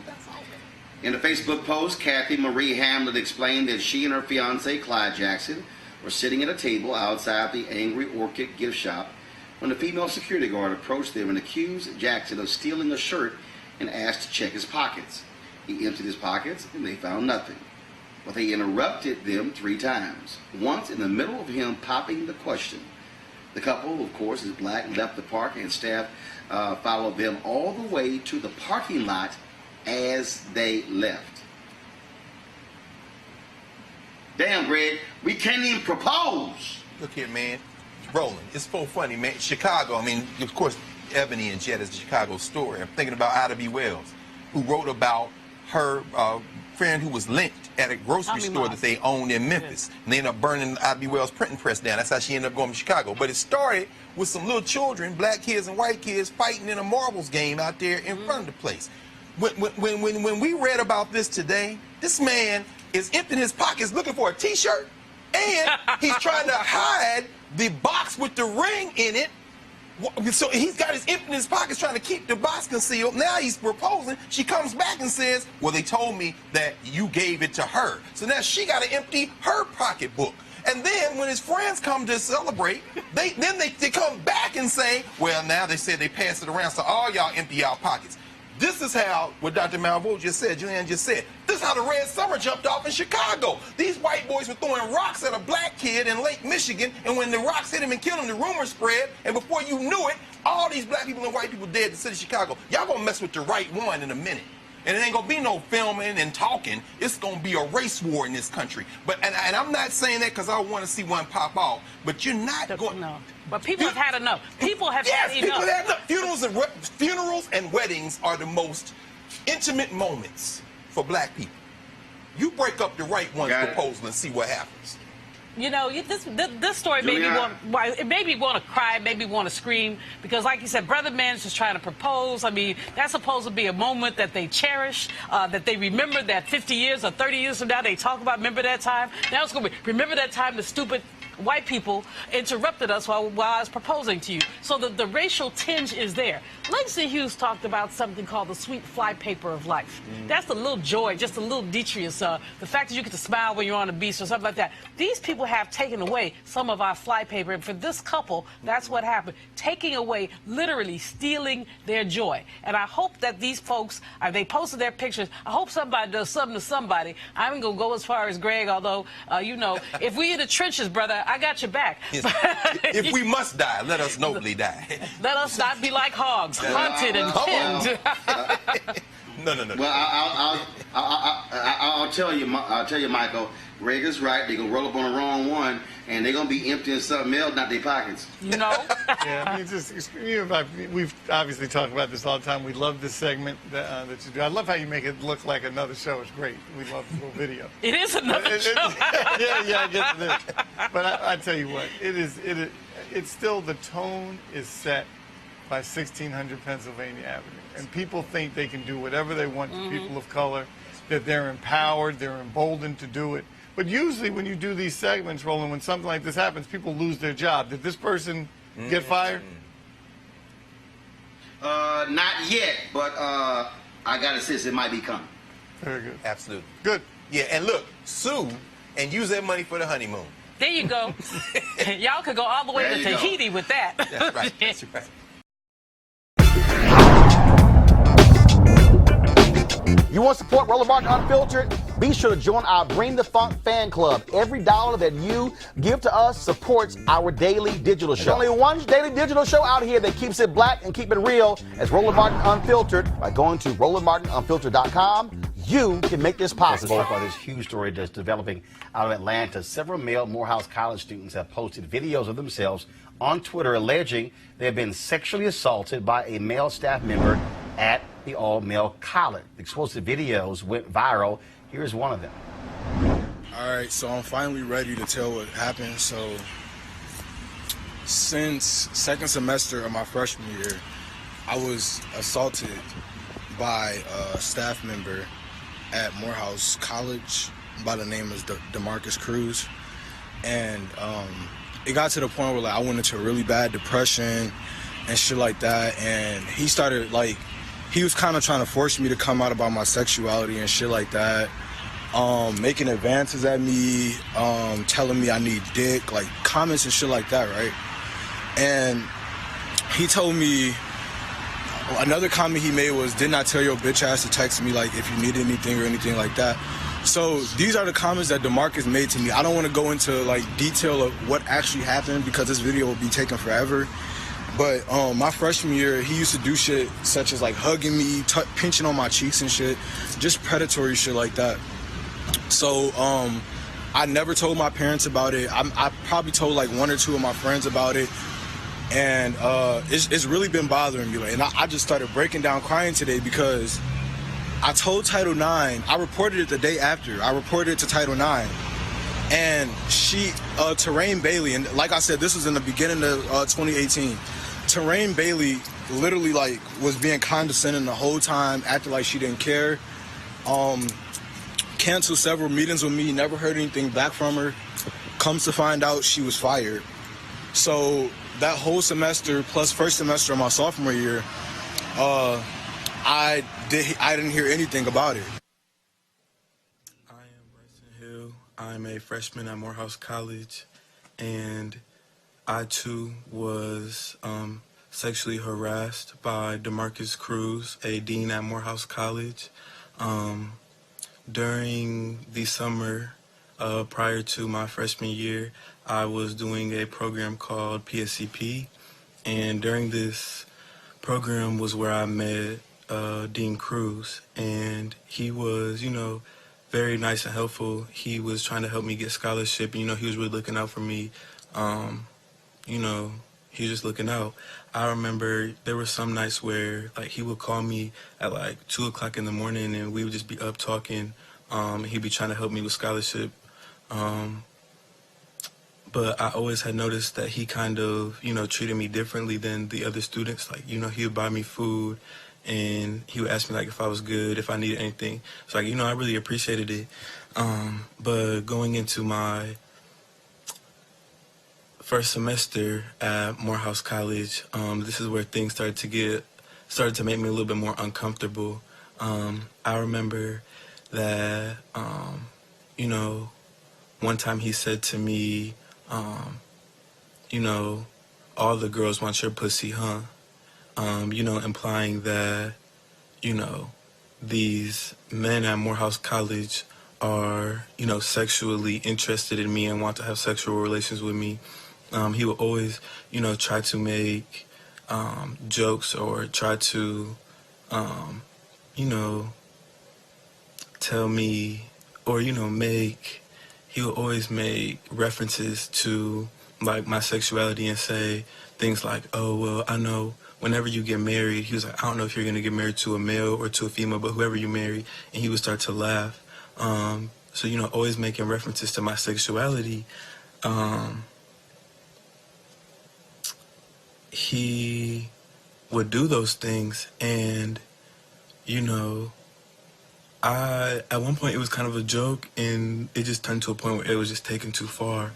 In a Facebook post, Kathy Marie Hamlet explained that she and her fiance, Clyde Jackson, were sitting at a table outside the Angry Orchid gift shop when a female security guard approached them and accused Jackson of stealing a shirt and asked to check his pockets. He emptied his pockets and they found nothing. but they interrupted them 3 times, once in the middle of him popping the question. The couple, of course, is black, left the park, and staff followed them all the way to the parking lot as they left. Damn, Greg, we can't even propose. Look here, man. Roland, it's so funny, man. Chicago, I mean, of course, Ebony and Jet is the Chicago story. I'm thinking about Ida B. Wells, who wrote about her friend who was lynched at a grocery store that they owned in Memphis. And they ended up burning Ida B. Wells' printing press down. That's how she ended up going to Chicago. But it started with some little children, black kids and white kids, fighting in a marbles game out there in front of the place. When we read about this today, this man is emptying his pockets looking for a T-shirt, and he's trying to hide the box with the ring in it. So he's got his empty in his pockets trying to keep the box concealed. Now he's proposing. She comes back and says, well, they told me that you gave it to her. So now she got to empty her pocketbook. And then when his friends come to celebrate, they come back and say, well, now they said they passed it around, so all y'all empty y'all pockets. This is how, what Dr. Malveaux just said, Julianne just said, this is how the Red Summer jumped off in Chicago. These white boys were throwing rocks at a black kid in Lake Michigan, and when the rocks hit him and killed him, the rumor spread, and before you knew it, all these black people and white people dead in the city of Chicago. Y'all gonna mess with the right one in a minute. And it ain't gonna be no filming and talking. It's gonna be a race war in this country. But and I'm not saying that because I want to see one pop off. But you're not going. No. But people have had enough. People have had enough. People have enough. Funerals and weddings are the most intimate moments for black people. You break up the right one's proposal and see what happens. You know, this story made me want to cry, made me want to scream, because like you said, Brother Man's just trying to propose. I mean, that's supposed to be a moment that they cherish, that they remember that 50 years or 30 years from now they talk about, remember that time? Now it's going to be, remember that time the stupid white people interrupted us while I was proposing to you. So the racial tinge is there. Langston Hughes talked about something called the sweet flypaper of life. That's the little joy, just a little detritus, the fact that you get to smile when you're on the beach or something like that. These people have taken away some of our flypaper, and for this couple, that's what happened. Taking away, literally stealing their joy. And I hope that these folks, they posted their pictures, I hope somebody does something to somebody. I ain't gonna go as far as Greg, although, you know, if we in the trenches, brother, I got your back. If we must die, let us nobly die. Let us not be like hogs, hunted and killed. No. Well, I'll tell you, Michael. Greg is right. They're gonna roll up on the wrong one, and they're gonna be emptying something else, not their pockets. You know. Yeah, I mean, we've obviously talked about this all the time. We love this segment that you do. I love how you make it look like another show. It's great. We love the little video. It is another show. yeah, I get this. But I tell you what, it's still, the tone is set by 1600 Pennsylvania Avenue, and people think they can do whatever they want to people of color, that they're empowered, they're emboldened to do it. But usually when you do these segments, Roland, when something like this happens, people lose their job. Did this person get fired? Not yet, but I gotta say, it might be coming. Very good. Absolutely. Good. Yeah, and look, sue and use that money for the honeymoon. There you go. Y'all could go all the way to Tahiti with that. That's right. That's right. You want to support Roland Martin Unfiltered? Be sure to join our Bring the Funk fan club. Every dollar that you give to us supports our daily digital show. There's only one daily digital show out here that keeps it black and keep it real as Roland Martin Unfiltered. By going to RolandMartinUnfiltered.com, you can make this possible. Let's talk about this huge story that's developing out of Atlanta. Several male Morehouse College students have posted videos of themselves on Twitter alleging they have been sexually assaulted by a male staff member at the all-male college. The explosive videos went viral. Here's one of them. All right, so I'm finally ready to tell what happened. So since second semester of my freshman year, I was assaulted by a staff member at Morehouse College by the name of DeMarcus Cruz. And it got to the point where I went into really bad depression and shit like that. And he started he was kind of trying to force me to come out about my sexuality and shit like that, making advances at me, telling me I need dick, comments and shit like that, right? And he told me, another comment he made was, didn't I tell your bitch ass to text me if you need anything or anything like that? So these are the comments that DeMarcus made to me. I don't want to go into like detail of what actually happened because this video will be taken forever. But my freshman year, he used to do shit such as like hugging me, pinching on my cheeks and shit, just predatory shit like that. So I never told my parents about it. I probably told like one or two of my friends about it. And it's really been bothering me. And I just started breaking down crying today because I told Title IX, I reported it the day after. I reported it to Title IX. And Terrain Bailey, and like I said, this was in the beginning of 2018. Terrain Bailey literally like was being condescending the whole time, acting like she didn't care. Canceled several meetings with me, never heard anything back from her. Comes to find out she was fired. So that whole semester plus first semester of my sophomore year, I didn't hear anything about it. I am Bryson Hill. I'm a freshman at Morehouse College, and I too was sexually harassed by DeMarcus Cruz, a dean at Morehouse College. During the summer prior to my freshman year, I was doing a program called PSCP, and during this program was where I met Dean Cruz, and he was, very nice and helpful. He was trying to help me get scholarship, and, he was really looking out for me. He was just looking out. I remember there were some nights where, like, he would call me at, like, 2 o'clock in the morning, and we would just be up talking. He'd be trying to help me with scholarship. But I always had noticed that he kind of, treated me differently than the other students. Like, he would buy me food, and he would ask me, like, if I was good, if I needed anything. So, like, I really appreciated it. But going into my first semester at Morehouse College, this is where things started to make me a little bit more uncomfortable. I remember that, one time he said to me, all the girls want your pussy, huh? Implying that, these men at Morehouse College are, sexually interested in me and want to have sexual relations with me. He would always, try to make jokes or try to, tell me or, he would always make references to, like, my sexuality and say things like, oh, well, I know whenever you get married, he was like, I don't know if you're going to get married to a male or to a female, but whoever you marry, and he would start to laugh. So, always making references to my sexuality. He would do those things, and, at one point it was kind of a joke, and it just turned to a point where it was just taken too far.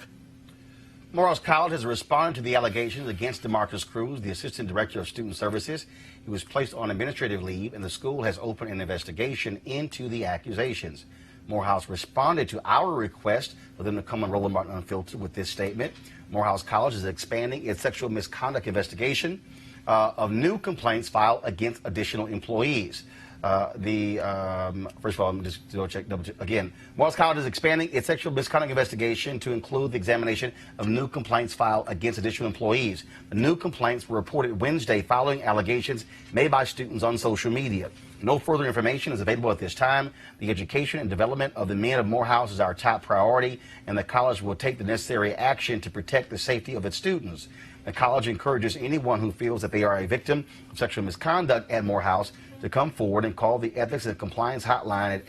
Morehouse College has responded to the allegations against DeMarcus Cruz, the Assistant Director of Student Services. He was placed on administrative leave, and the school has opened an investigation into the accusations. Morehouse responded to our request for them to come on Roland Martin Unfiltered with this statement. Morehouse College is expanding its sexual misconduct investigation of new complaints filed against additional employees. First of all, let me just double check again. Morehouse College is expanding its sexual misconduct investigation to include the examination of new complaints filed against additional employees. The new complaints were reported Wednesday following allegations made by students on social media. No further information is available at this time. The education and development of the men of Morehouse is our top priority, and the college will take the necessary action to protect the safety of its students. The college encourages anyone who feels that they are a victim of sexual misconduct at Morehouse to come forward and call the Ethics and Compliance Hotline at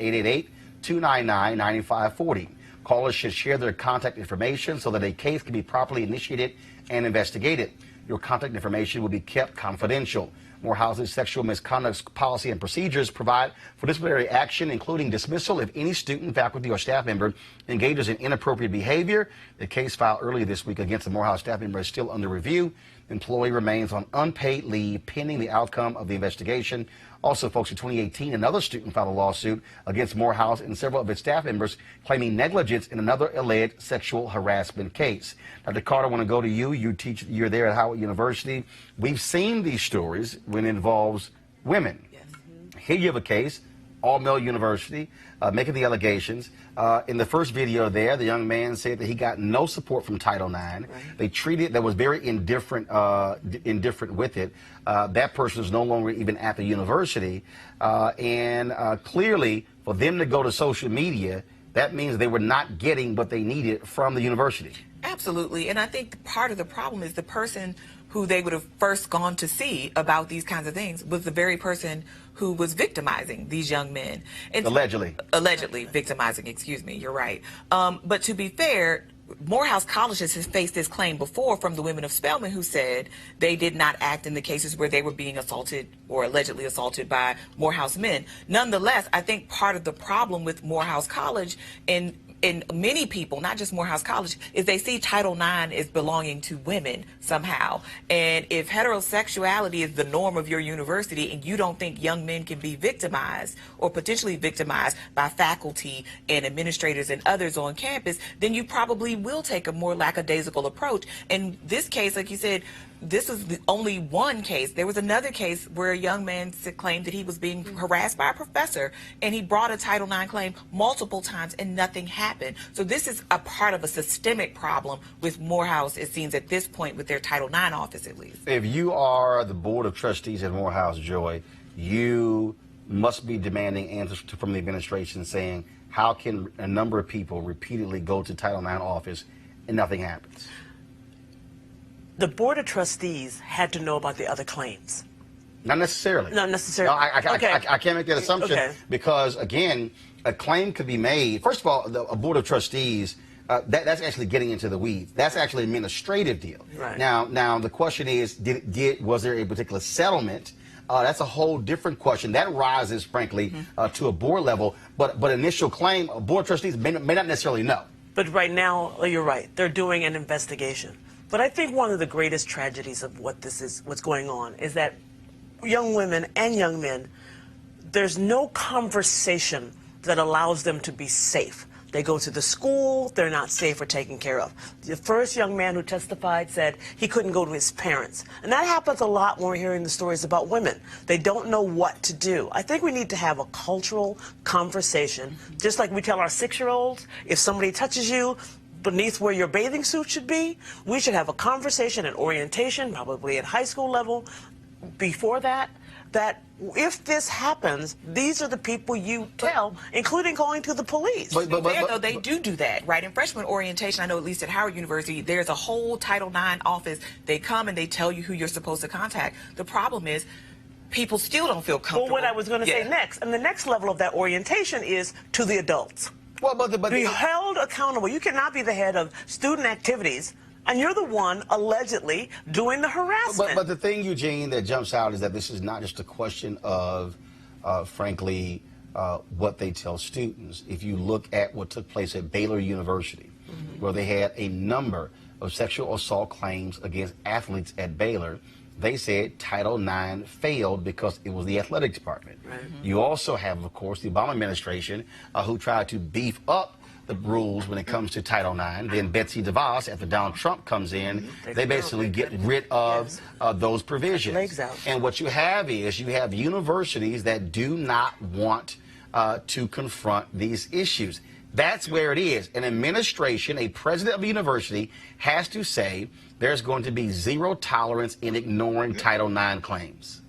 888-299-9540. Callers should share their contact information so that a case can be properly initiated and investigated. Your contact information will be kept confidential. Morehouse's sexual misconduct policy and procedures provide for disciplinary action, including dismissal if any student, faculty, or staff member engages in inappropriate behavior. The case filed earlier this week against the Morehouse staff member is still under review. The employee remains on unpaid leave pending the outcome of the investigation. Also, folks, in 2018, another student filed a lawsuit against Morehouse and several of its staff members claiming negligence in another alleged sexual harassment case. Dr. Carter, I want to go to you. You're there at Howard University. We've seen these stories when it involves women. Yes. Here you have a case all-male university, making the allegations. In the first video there, the young man said that he got no support from Title IX. Right. They treated that was very indifferent with it. That person is no longer even at the university. And clearly, for them to go to social media, that means they were not getting what they needed from the university. Absolutely. And I think part of the problem is the person who they would have first gone to see about these kinds of things was the very person who was victimizing these young men. And allegedly victimizing, excuse me, you're right. But to be fair, Morehouse College has faced this claim before from the women of Spelman who said they did not act in the cases where they were being assaulted or allegedly assaulted by Morehouse men. Nonetheless, I think part of the problem with Morehouse College and many people, not just Morehouse College, is they see Title IX as belonging to women somehow. And if heterosexuality is the norm of your university and you don't think young men can be victimized or potentially victimized by faculty and administrators and others on campus, then you probably will take a more lackadaisical approach. In this case, like you said, this is the only one case. There was another case where a young man claimed that he was being harassed by a professor, and he brought a Title IX claim multiple times, and nothing happened. So this is a part of a systemic problem with Morehouse, it seems, at this point, with their Title IX office, at least. If you are the board of trustees at Morehouse, Joy, you must be demanding answers from the administration saying, how can a number of people repeatedly go to Title IX office and nothing happens? The Board of Trustees had to know about the other claims. Not necessarily. Not necessarily. No, I can't make that assumption because, again, a claim could be made. First of all, a Board of Trustees, that's actually getting into the weeds. That's actually an administrative deal. Right. Now the question is, was there a particular settlement? That's a whole different question. That rises, frankly, to a board level. But initial claim, a Board of Trustees may not necessarily know. But right now, you're right. They're doing an investigation. But I think one of the greatest tragedies of what's going on is that young women and young men, there's no conversation that allows them to be safe. They go to the school, they're not safe or taken care of. The first young man who testified said he couldn't go to his parents. And that happens a lot when we're hearing the stories about women. They don't know what to do. I think we need to have a cultural conversation, just like we tell our 6-year-olds, if somebody touches you beneath where your bathing suit should be, we should have a conversation at orientation, probably at high school level, before that if this happens, these are the people you tell, including going to the police. But they do that, right? In freshman orientation, I know at least at Howard University, there's a whole Title IX office. They come and they tell you who you're supposed to contact. The problem is people still don't feel comfortable. Well, what I was going to say next, and the next level of that orientation is to the adults. Well, be held accountable. You cannot be the head of student activities, and you're the one allegedly doing the harassment. But the thing, Eugene, that jumps out is that this is not just a question of, frankly, what they tell students. If you look at what took place at Baylor University, where they had a number of sexual assault claims against athletes at Baylor, they said Title IX failed because it was the athletic department. Right. You also have, of course, the Obama administration who tried to beef up the rules when it comes to Title IX. Then Betsy DeVos, after Donald Trump comes in, they basically get rid of those provisions. Legs out. And what you have is you have universities that do not want to confront these issues. That's where it is. An administration, a president of a university, has to say there's going to be zero tolerance in ignoring Title IX claims.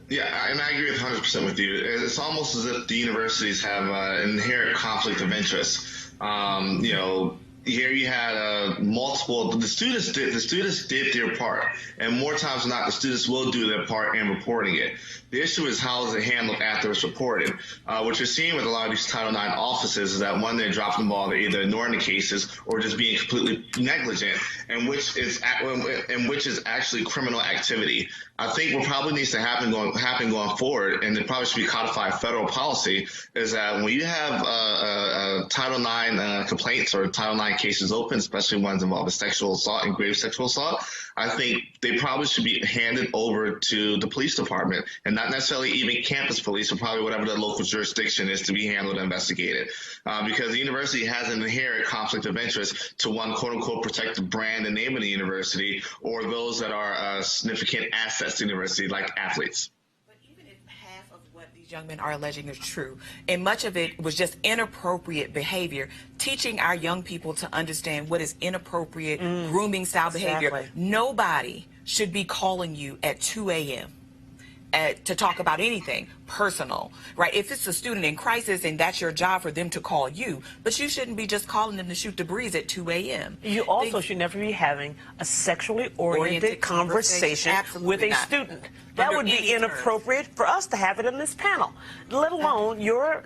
Yeah, and I agree 100% with you. It's almost as if the universities have an inherent conflict of interest. You know, here you had multiple. The students did their part, and more times than not, the students will do their part in reporting it. The issue is how is it handled after it's reported. What you're seeing with a lot of these Title IX offices is that, one, they're dropping the ball, they're either ignoring the cases or just being completely negligent, and which is actually criminal activity. I think what probably needs to happen going forward, and it probably should be codified federal policy, is that when you have Title IX complaints or Title IX cases open, especially ones involving sexual assault and grave sexual assault, I think they probably should be handed over to the police department, and not necessarily even campus police, or probably whatever the local jurisdiction is to be handled and investigated. Because the university has an inherent conflict of interest to, one, quote unquote, protect the brand and name of the university, or those that are significant assets to the university, like athletes. But even if half of what these these young men are alleging is true. And much of it was just inappropriate behavior, teaching our young people to understand what is inappropriate grooming style behavior. Nobody should be calling you at 2 a.m. To talk about anything personal, right? If it's a student in crisis and that's your job for them to call you, but you shouldn't be just calling them to shoot the breeze at 2 a.m. You also should never be having a sexually oriented conversation with a student. That would be inappropriate for us to have it in this panel, let alone your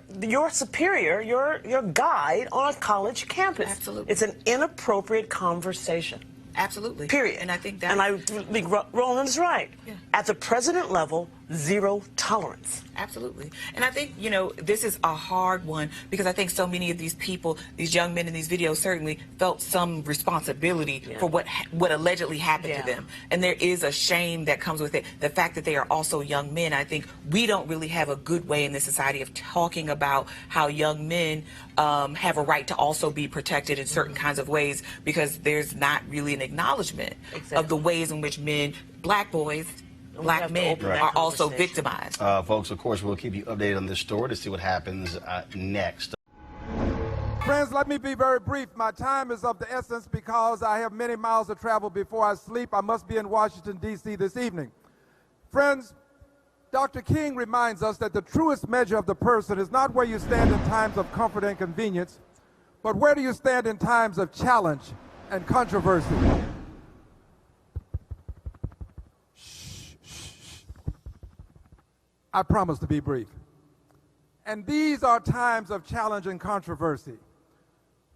superior, your guide on a college campus. Absolutely. It's an inappropriate conversation. Absolutely. Period. And I think that. And I think Roland is right. Yeah. At the president level, zero tolerance. Absolutely. And I think, you know, this is a hard one because I think so many of these people, these young men in these videos certainly felt some responsibility for what allegedly happened to them. And there is a shame that comes with it. The fact that they are also young men, I think we don't really have a good way in this society of talking about how young men have a right to also be protected in certain kinds of ways because there's not really an acknowledgement of the ways in which men, black boys, black men are also victimized. Folks, of course, we'll keep you updated on this story to see what happens next. Friends, let me be very brief. My time is of the essence because I have many miles to travel before I sleep. I must be in Washington, D.C. this evening. Friends, Dr. King reminds us that the truest measure of the person is not where you stand in times of comfort and convenience, but where do you stand in times of challenge and controversy. I promise to be brief. And these are times of challenge and controversy.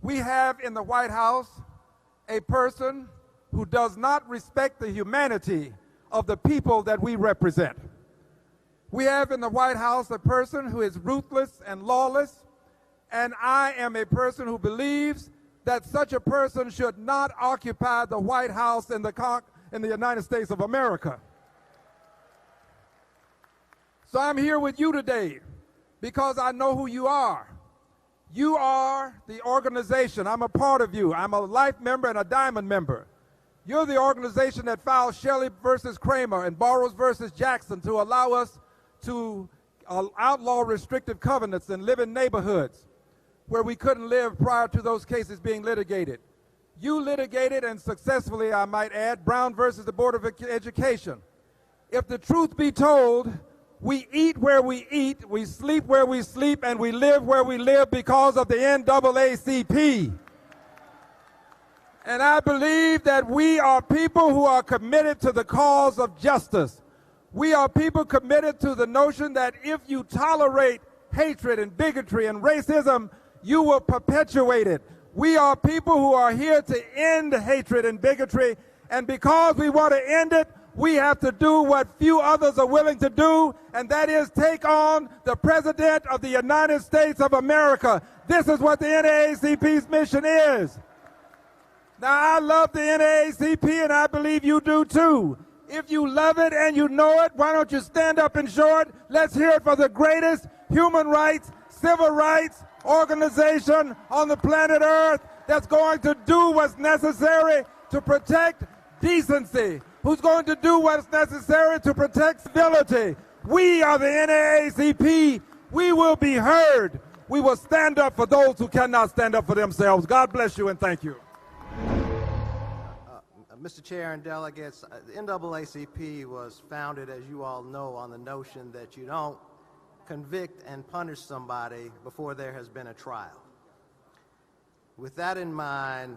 We have in the White House a person who does not respect the humanity of the people that we represent. We have in the White House a person who is ruthless and lawless, and I am a person who believes that such a person should not occupy the White House in the United States of America. So I'm here with you today because I know who you are. You are the organization. I'm a part of you. I'm a life member and a diamond member. You're the organization that filed Shelley versus Kramer and Burroughs versus Jackson to allow us to outlaw restrictive covenants and live in neighborhoods where we couldn't live prior to those cases being litigated. You litigated, and successfully, I might add, Brown versus the Board of Education. If the truth be told, we eat where we eat, we sleep where we sleep, and we live where we live because of the NAACP. And I believe that we are people who are committed to the cause of justice. We are people committed to the notion that if you tolerate hatred and bigotry and racism, you will perpetuate it. We are people who are here to end hatred and bigotry, and because we want to end it, we have to do what few others are willing to do, and that is take on the President of the United States of America. This is what the NAACP's mission is. Now, I love the NAACP, and I believe you do too. If you love it and you know it, why don't you stand up and show it? Let's hear it for the greatest human rights, civil rights organization on the planet Earth that's going to do what's necessary to protect decency, who's going to do what's necessary to protect civility. We are the NAACP. We will be heard. We will stand up for those who cannot stand up for themselves. God bless you and thank you. Mr. Chair and delegates, the NAACP was founded, as you all know, on the notion that you don't convict and punish somebody before there has been a trial. With that in mind,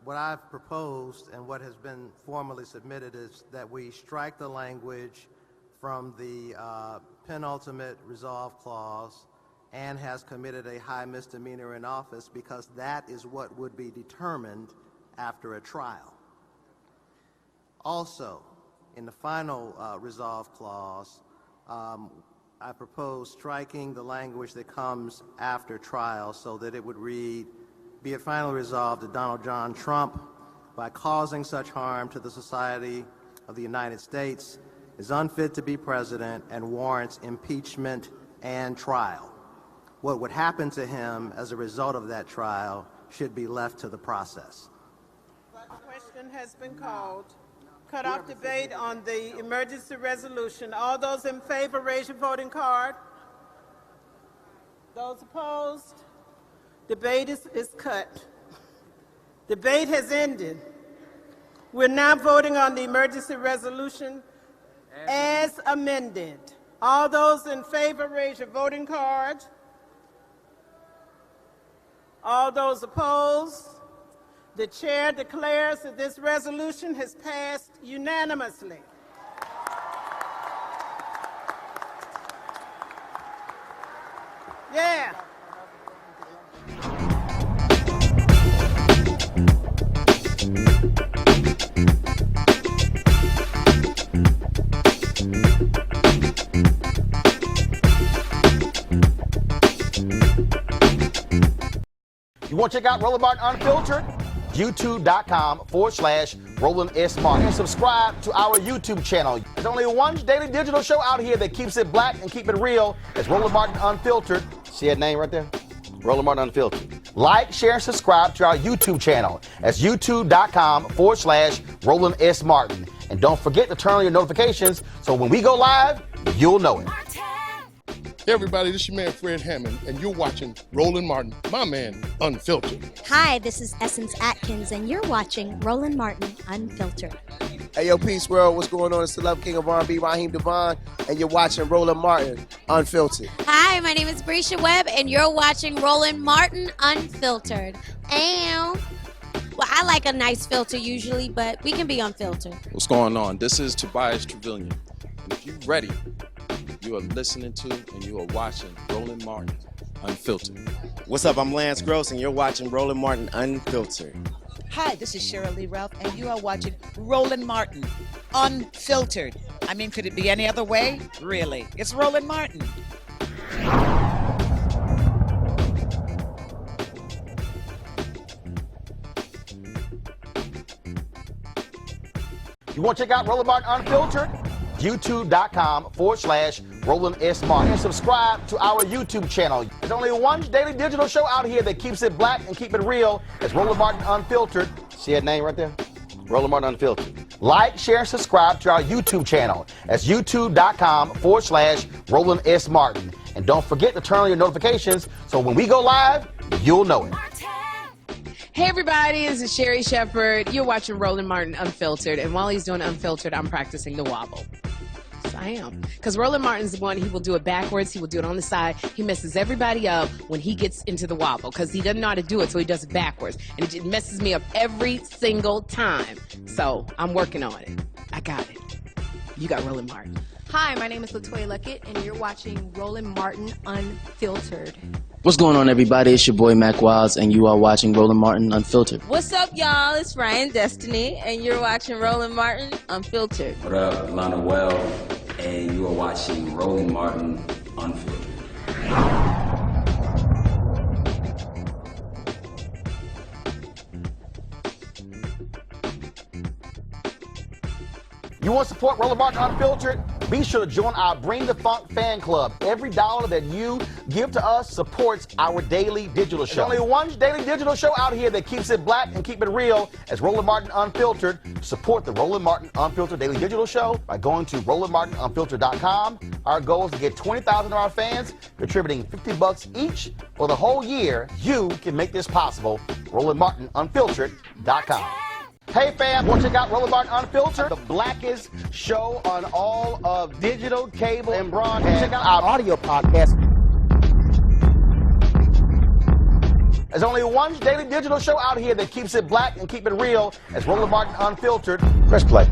what I've proposed and what has been formally submitted is that we strike the language from the penultimate resolve clause and has committed a high misdemeanor in office because that is what would be determined after a trial. Also, in the final resolve clause, I propose striking the language that comes after trial so that it would read, be it finally resolved that Donald John Trump, by causing such harm to the society of the United States, is unfit to be president and warrants impeachment and trial. What would happen to him as a result of that trial should be left to the process. The question has been called. Cut off debate on the emergency resolution. All those in favor, raise your voting card. Those opposed? Debate is cut. Debate has ended. We're now voting on the emergency resolution as amended. All those in favor, raise your voting card. All those opposed? The chair declares that this resolution has passed unanimously. Yeah. You want to check out Roland Martin Unfiltered? YouTube.com/Roland S. Martin. And subscribe to our YouTube channel. There's only one daily digital show out here that keeps it black and keep it real. It's Roland Martin Unfiltered. See that name right there? Roland Martin Unfiltered. Like, share, and subscribe to our YouTube channel. That's YouTube.com/Roland S. Martin. And don't forget to turn on your notifications so when we go live, you'll know it. Hey everybody, this is your man Fred Hammond, and you're watching Roland Martin, my man, Unfiltered. Hi, this is Essence Atkins, and you're watching Roland Martin Unfiltered. Hey yo, Peace World, what's going on? It's the Love King of R&B, Raheem Devon, and you're watching Roland Martin Unfiltered. Hi, my name is Brescia Webb, and you're watching Roland Martin Unfiltered. Well, I like a nice filter usually, but we can be unfiltered. What's going on? This is Tobias Trevelyan, and if you're ready, you are listening to and you are watching Roland Martin Unfiltered. What's up? I'm Lance Gross, and you're watching Roland Martin Unfiltered. Hi, this is Cheryl Lee Ralph, and you are watching Roland Martin Unfiltered. I mean, could it be any other way? Really? It's Roland Martin. You want to check out Roland Martin Unfiltered? YouTube.com/Roland S. Martin. And subscribe to our YouTube channel. There's only one daily digital show out here that keeps it black and keep it real. It's Roland Martin Unfiltered. See that name right there? Roland Martin Unfiltered. Like, share, and subscribe to our YouTube channel. That's YouTube.com/Roland S. Martin. And don't forget to turn on your notifications so when we go live, you'll know it. Hey everybody, this is Sherry Shepherd. You're watching Roland Martin Unfiltered, and while he's doing Unfiltered, I'm practicing the wobble. Yes, I am. Because Roland Martin's the one, he will do it backwards, he will do it on the side. He messes everybody up when he gets into the wobble, because he doesn't know how to do it, so he does it backwards. And it messes me up every single time. So, I'm working on it. I got it. You got Roland Martin. Hi, my name is LaToya Luckett, and you're watching Roland Martin Unfiltered. What's going on, everybody? It's your boy Mac Wiles, and you are watching Roland Martin Unfiltered. What's up, y'all? It's Ryan Destiny, and you're watching Roland Martin Unfiltered. What up, Lana Well, and you are watching Roland Martin Unfiltered. You want to support Roland Martin Unfiltered? Be sure to join our Bring the Funk fan club. Every dollar that you give to us supports our daily digital show. There's only one daily digital show out here that keeps it black and keep it real. It's Roland Martin Unfiltered. Support the Roland Martin Unfiltered daily digital show by going to RolandMartinUnfiltered.com. Our goal is to get 20,000 of our fans contributing $50 each for the whole year. You can make this possible. RolandMartinUnfiltered.com. Hey fam, want to check out Roland Martin Unfiltered? The blackest show on all of digital, cable, and broadcast. Check out our audio podcast. There's only one daily digital show out here that keeps it black and keep it real. It's Roland Martin Unfiltered. Press play.